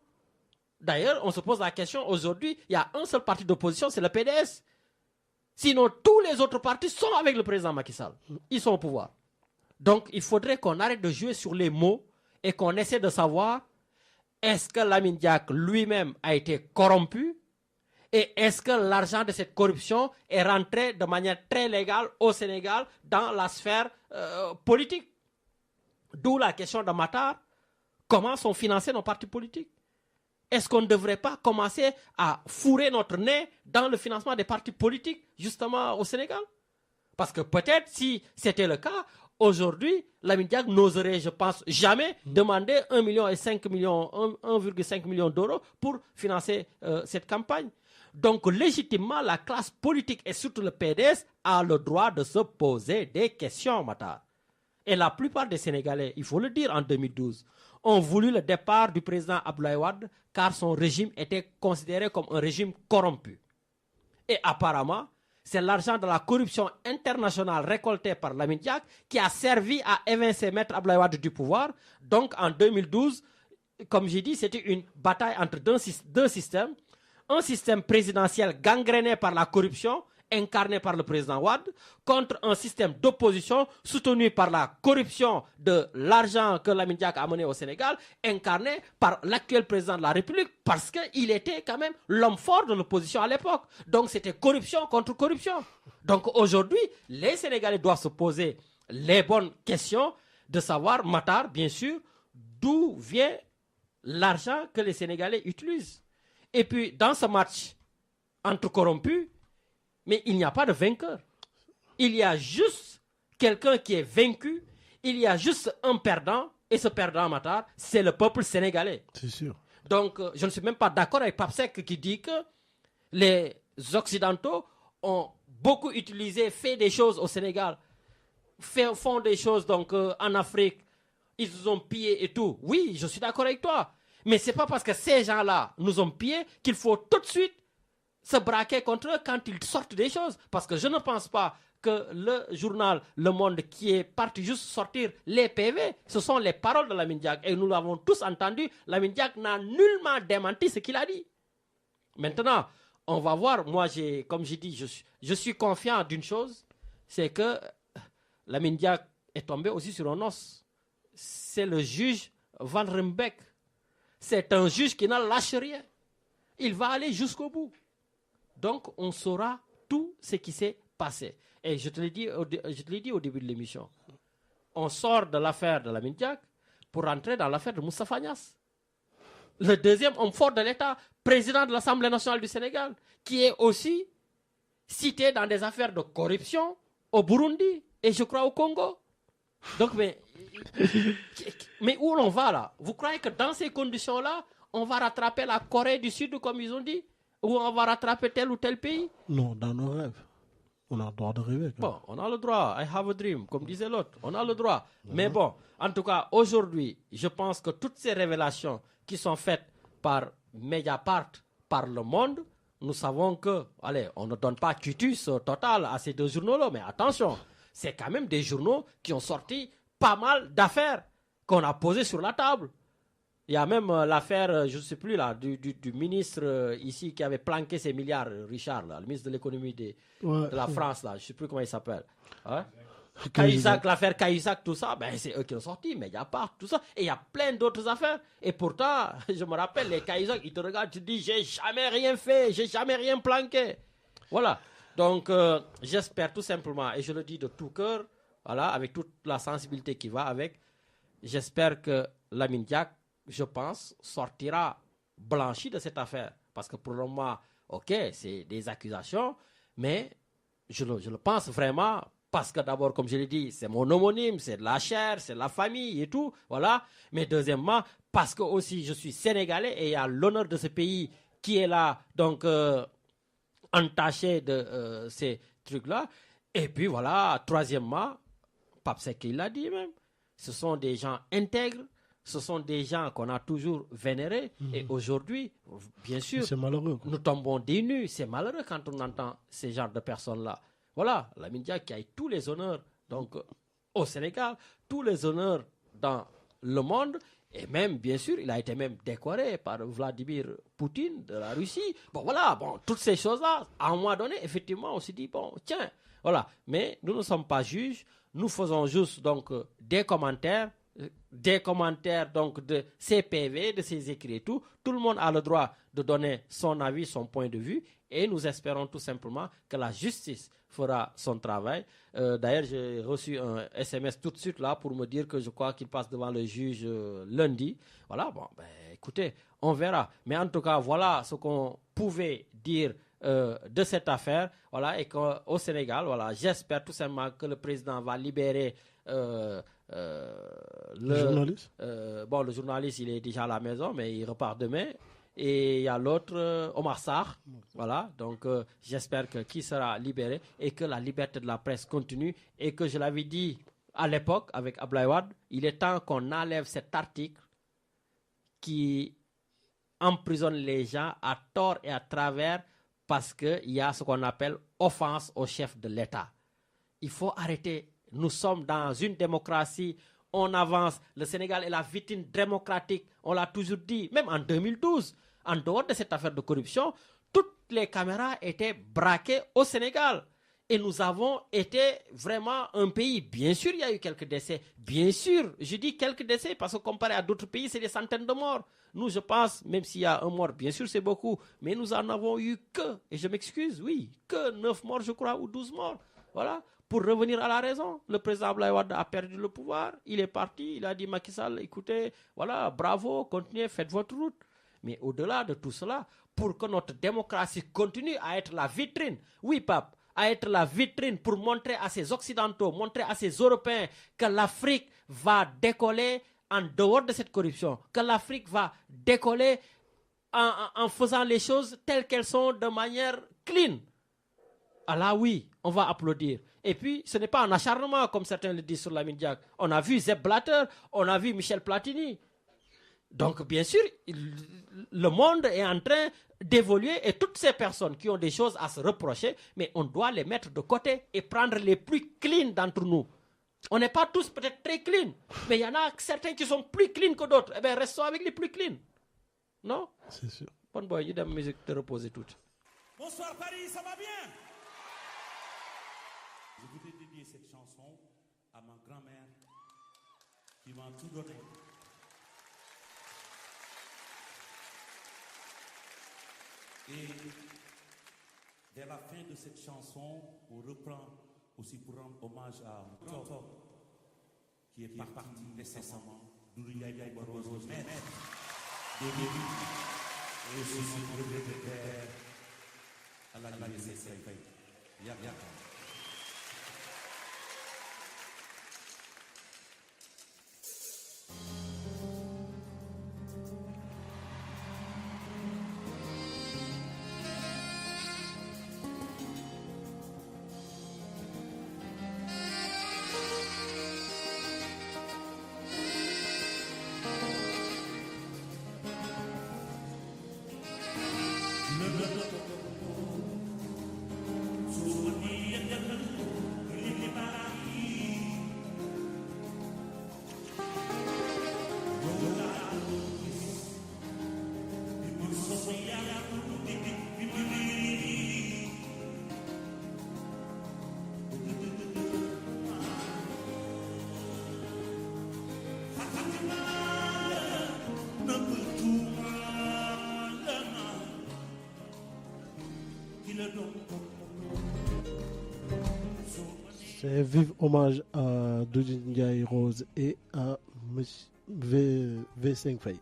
D'ailleurs, on se pose la question, aujourd'hui, il y a un seul parti d'opposition, c'est le PDS. Sinon, tous les autres partis sont avec le président Macky Sall. Ils sont au pouvoir. Donc, il faudrait qu'on arrête de jouer sur les mots et qu'on essaie de savoir est-ce que Lamine Diack lui-même a été corrompu et est-ce que l'argent de cette corruption est rentré de manière très légale au Sénégal dans la sphère politique. D'où la question de Matar. Comment sont financés nos partis politiques? Est-ce qu'on ne devrait pas commencer à fourrer notre nez dans le financement des partis politiques, justement au Sénégal? Parce que peut-être si c'était le cas, aujourd'hui, Lamine Diack n'oserait, je pense, jamais demander 1,5 million d'euros pour financer cette campagne. Donc, légitimement, la classe politique et surtout le PDS a le droit de se poser des questions, Matar. Et la plupart des Sénégalais, il faut le dire, en 2012, ont voulu le départ du président Abdoulaye Wade car son régime était considéré comme un régime corrompu. Et apparemment, c'est l'argent de la corruption internationale récolté par Lamine Diack qui a servi à évincer Maître Abdoulaye Wade du pouvoir. Donc en 2012, comme j'ai dit, c'était une bataille entre deux systèmes. Un système présidentiel gangréné par la corruption, incarné par le président Wade, contre un système d'opposition soutenu par la corruption de l'argent que Lamine Diack a amené au Sénégal, incarné par l'actuel président de la République, parce qu'il était quand même l'homme fort de l'opposition à l'époque. Donc c'était corruption contre corruption. Donc aujourd'hui, les Sénégalais doivent se poser les bonnes questions de savoir, Matar, bien sûr, d'où vient l'argent que les Sénégalais utilisent. Et puis, dans ce match entre corrompus, mais il n'y a pas de vainqueur. Il y a juste quelqu'un qui est vaincu, il y a juste un perdant, et ce perdant, Matar, c'est le peuple sénégalais. C'est sûr. Donc, je ne suis même pas d'accord avec Papsek qui dit que les Occidentaux ont beaucoup utilisé, fait des choses au Sénégal, font des choses donc en Afrique, ils ont pillé et tout. Oui, je suis d'accord avec toi. Mais ce n'est pas parce que ces gens-là nous ont pillés qu'il faut tout de suite se braquer contre eux quand ils sortent des choses. Parce que je ne pense pas que le journal Le Monde qui est parti juste sortir les PV, ce sont les paroles de Lamine Diack. Et nous l'avons tous entendu, Lamine Diack n'a nullement démenti ce qu'il a dit. Maintenant, on va voir. Moi, comme j'ai dit, je suis confiant d'une chose, c'est que Lamine Diack est tombé aussi sur un os. C'est le juge Van Rymbeck. C'est un juge qui ne lâche rien. Il va aller jusqu'au bout. Donc, on saura tout ce qui s'est passé. Et je te l'ai dit au début de l'émission. On sort de l'affaire de Lamine Diack pour rentrer dans l'affaire de Moustapha Niasse. Le deuxième homme fort de l'État, président de l'Assemblée nationale du Sénégal, qui est aussi cité dans des affaires de corruption au Burundi et je crois au Congo. Donc, mais où l'on va là? Vous croyez que dans ces conditions-là, on va rattraper la Corée du Sud, comme ils ont dit? Ou on va rattraper tel ou tel pays? Non, dans nos rêves. On a le droit de rêver. Bon, on a le droit. I have a dream, comme disait l'autre. On a le droit. Mais bon, en tout cas, aujourd'hui, je pense que toutes ces révélations qui sont faites par Mediapart, par Le Monde, nous savons que, allez, on ne donne pas quitus total à ces deux journaux-là, mais attention, c'est quand même des journaux qui ont sorti pas mal d'affaires qu'on a posées sur la table. Il y a même l'affaire, je ne sais plus là, du ministre ici qui avait planqué ses milliards, Richard, là, le ministre de l'économie de la France, là, je ne sais plus comment il s'appelle. Hein? Cahuzac, l'affaire Cahuzac, tout ça, ben, c'est eux qui ont sorti, Mediapart, tout ça. Et il y a plein d'autres affaires. Et pourtant, je me rappelle, les Cahuzac, ils te regardent, tu te dis, j'ai jamais rien fait, j'ai jamais rien planqué. Voilà. Donc, j'espère tout simplement, et je le dis de tout cœur, voilà, avec toute la sensibilité qui va avec, j'espère que Lamine Diack, je pense, sortira blanchi de cette affaire. Parce que pour le moment, ok, c'est des accusations, mais je le pense vraiment. Parce que d'abord, comme je l'ai dit, c'est mon homonyme, c'est de la chair, c'est de la famille et tout, voilà. Mais deuxièmement, parce que aussi je suis sénégalais et il y a l'honneur de ce pays qui est là, donc entaché de ces trucs-là. Et puis voilà, troisièmement, Pape Seck il l'a dit même, ce sont des gens intègres, ce sont des gens qu'on a toujours vénérés. Et aujourd'hui, bien sûr, c'est malheureux, nous tombons des nues. C'est malheureux quand on entend ces genres de personnes-là. Voilà, Lamine Diack qui a eu tous les honneurs donc, au Sénégal, tous les honneurs dans le monde, et même, bien sûr, il a été même décoré par Vladimir Poutine de la Russie. Bon, voilà, bon, toutes ces choses-là, à un moment donné, effectivement, on s'est dit, bon, tiens, voilà. Mais nous ne sommes pas juges, nous faisons juste donc des commentaires donc de ces PV, de ces écrits et tout. Tout le monde a le droit de donner son avis, son point de vue, et nous espérons tout simplement que la justice fera son travail. D'ailleurs, j'ai reçu un SMS tout de suite là pour me dire que je crois qu'il passe devant le juge lundi. Voilà, bon, ben, écoutez, on verra. Mais en tout cas, voilà ce qu'on pouvait dire de cette affaire. Voilà, et qu'au Sénégal, voilà, j'espère tout simplement que le président va libérer le journaliste. Bon, le journaliste, il est déjà à la maison, mais il repart demain. Et il y a l'autre, Omar Sarr. Voilà, donc j'espère qu'il sera libéré et que la liberté de la presse continue. Et que je l'avais dit à l'époque avec Abdoulaye Wade, il est temps qu'on enlève cet article qui emprisonne les gens à tort et à travers parce qu'il y a ce qu'on appelle offense au chef de l'État. Il faut arrêter. Nous sommes dans une démocratie. On avance. Le Sénégal est la vitrine démocratique. On l'a toujours dit. Même en 2012, en dehors de cette affaire de corruption, toutes les caméras étaient braquées au Sénégal. Et nous avons été vraiment un pays. Bien sûr, il y a eu quelques décès. Bien sûr, je dis quelques décès parce que comparé à d'autres pays, c'est des centaines de morts. Nous, je pense, même s'il y a un mort, bien sûr, c'est beaucoup. Mais nous en avons eu que, et je m'excuse, oui, que 9 morts, je crois, ou 12 morts. Voilà. Pour revenir à la raison, le président Abdoulaye Wade a perdu le pouvoir. Il est parti, il a dit Macky Sall, écoutez, voilà, bravo, continuez, faites votre route. Mais au-delà de tout cela, pour que notre démocratie continue à être la vitrine, oui, Pape, à être la vitrine pour montrer à ces Occidentaux, montrer à ces Européens que l'Afrique va décoller en dehors de cette corruption, que l'Afrique va décoller en faisant les choses telles qu'elles sont de manière clean. Ah là, oui, on va applaudir. Et puis, ce n'est pas un acharnement, comme certains le disent sur Lamine Diack. On a vu Sepp Blatter, on a vu Michel Platini. Donc, bien sûr, le monde est en train d'évoluer et toutes ces personnes qui ont des choses à se reprocher, mais on doit les mettre de côté et prendre les plus clean d'entre nous. On n'est pas tous peut-être très clean, mais il y en a certains qui sont plus clean que d'autres. Eh bien, restons avec les plus clean. Non? C'est sûr. Bonne boy, il y a de la musique te reposer toutes. Bonsoir Paris, ça va bien? Je voudrais dédier cette chanson à ma grand-mère qui m'a tout donné. Et vers la fin de cette chanson, on reprend aussi pour rendre hommage à Toto, qui est parti récemment, Doulouyaï Barroso, maître de Lévi, et aussi son regretté père à la université. Yaka. Souvenir C'est vive hommage à Doudou Ndiaye Rose et à V5 Faye.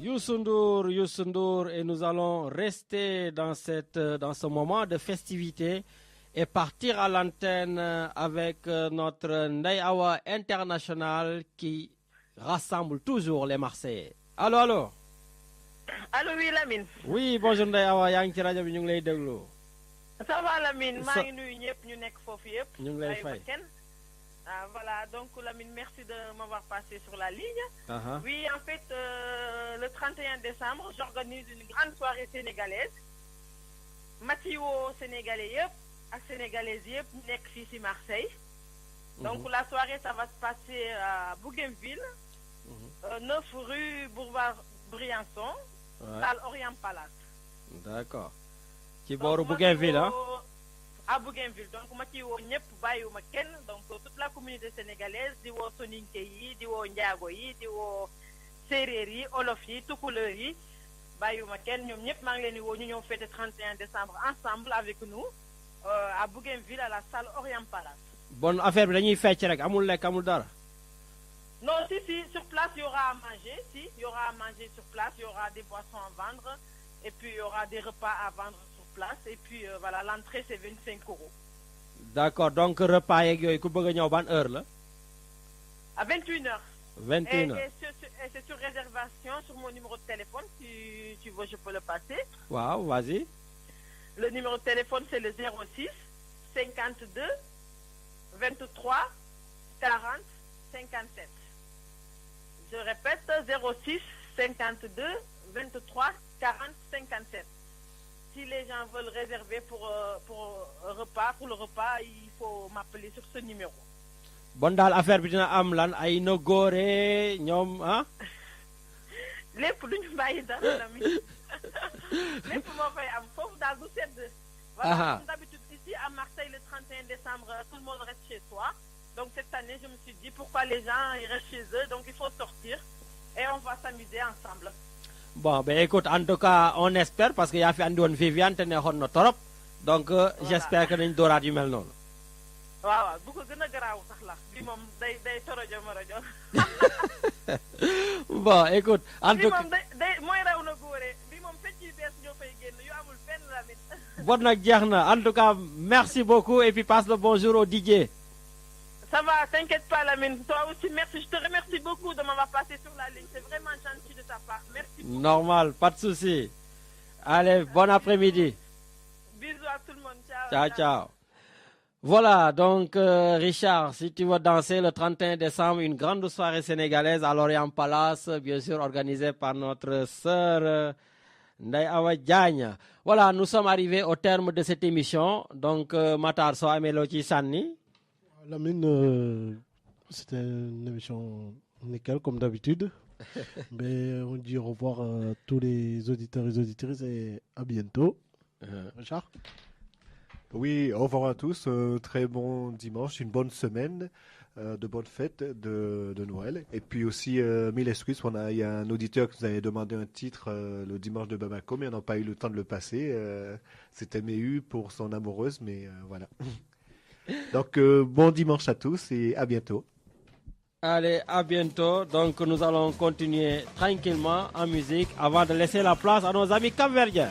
Youssou N'Dour, et nous allons rester dans ce moment de festivité et partir à l'antenne avec notre Ndeye Awa international qui rassemble toujours les Marseillais. Allô, allô. Allô, oui, Lamine. Oui, bonjour Ndeye Awa, yaa ngi ci rajo bi ñu ngi lay déglu. Ça va, Lamine, maa ngi nuyu ñëpp ñu nekk foofu yëpp. ñu ngi lay fay. Ah, voilà, donc Lamine, merci de m'avoir passé sur la ligne. Oui, en fait, le 31 décembre, j'organise une grande soirée sénégalaise. Mathieu sénégalais yëpp ak sénégalaises yëpp nekk fii ci Marseille. Donc la soirée, ça va se passer à Bougainville, 9 rue Boulevard Briançon, salle Orient Palace. D'accord. Ci booru Bougainville, hein? À Bougainville. Donc ma ci woo ñëpp bàyyiwuma kenn, donc toute la communauté sénégalaise, di woo soninké yi, di woo njaago yi, di woo séeréer yi, olof yi, tukuleur yi, bàyyiwuma kenn, ñoom ñëpp maa ngi leen di woo ñu ñëw fêter 31 décembre ensemble avec nous à Bougainville à la salle Orient Palace. Bon affaire bi dañuy fecc rek, amul lekk amul dara. Non, si, sur place il y aura à manger, il y aura à manger sur place, il y aura des boissons à vendre et puis il y aura des repas à vendre sur place et puis voilà, l'entrée c'est 25 €. D'accord, donc repas yeeg yooyu ku bëgg a ñëw ban heure la? À 21 h. 21 h. Et c'est sur réservation sur mon numéro de téléphone, si tu veux je peux le passer. Waaw, vas-y. Le numéro de téléphone c'est le 06 52 23 40 57. Je répète, 06 52 23 40 57. Si les gens veulent réserver pour le repas, il faut m'appeler sur ce numéro. Bon daal affaire bi dina am lan ay no góore ñoom ah. lépp lu ñu bàyyi dara la mi lépp moo fay am foofu daal du sedd. Voilà, comme d'habitude ici à Marseille le 31 décembre tout le monde reste chez soi. Donc cette année je me suis dit pourquoi les gens ils restent chez eux, donc il faut sortir et on va s'amuser ensemble. Bon ben écoute, en tout cas on espère parce que yaa fi andi woon Viviane te neexoon na torop donc j'espère que nañ dooraat yu mel noonu. waaw bu ko gën a garaaw sax la bi moom day torojo morojo. Bon écoute en tout cas bi moom day mooy raw na góore bi moom fecc yu bees ñoo fay génn yu amul fenn la mit. bon nag jeex na en tout cas merci beaucoup et puis passe le bonjour au DJ. Ça va, t'inquiète pas Lamine, toi aussi merci, je te remercie beaucoup de m'avoir passé sur la ligne, c'est vraiment gentil de ta part, merci beaucoup. Normal, pas de souci. Allez, bon après-midi. Bisous à tout le monde, ciao. Ciao, ciao. Voilà, donc Richard, si tu veux danser le 31 décembre, une grande soirée sénégalaise à l'Orient Palace, bien sûr organisée par notre sœur Ndeye Awa Diagne. Voilà, nous sommes arrivés au terme de cette émission. Donc, Matar So Amelochi Sanni. Lamine, c'était une émission nickel comme d'habitude. Mais on dit au revoir à tous les auditeurs et auditrices et à bientôt. Richard? Oui, au revoir à tous. Très bon dimanche, une bonne semaine, de bonnes fêtes de Noël. Et puis aussi, mille excuses, il y a un auditeur qui nous avait demandé un titre le dimanche de Bamako, mais on n'a pas eu le temps de le passer. C'était Méhu pour son amoureuse, mais voilà. Donc, bon dimanche à tous et à bientôt. Allez, à bientôt. Donc, nous allons continuer tranquillement en musique avant de laisser la place à nos amis capverdiens.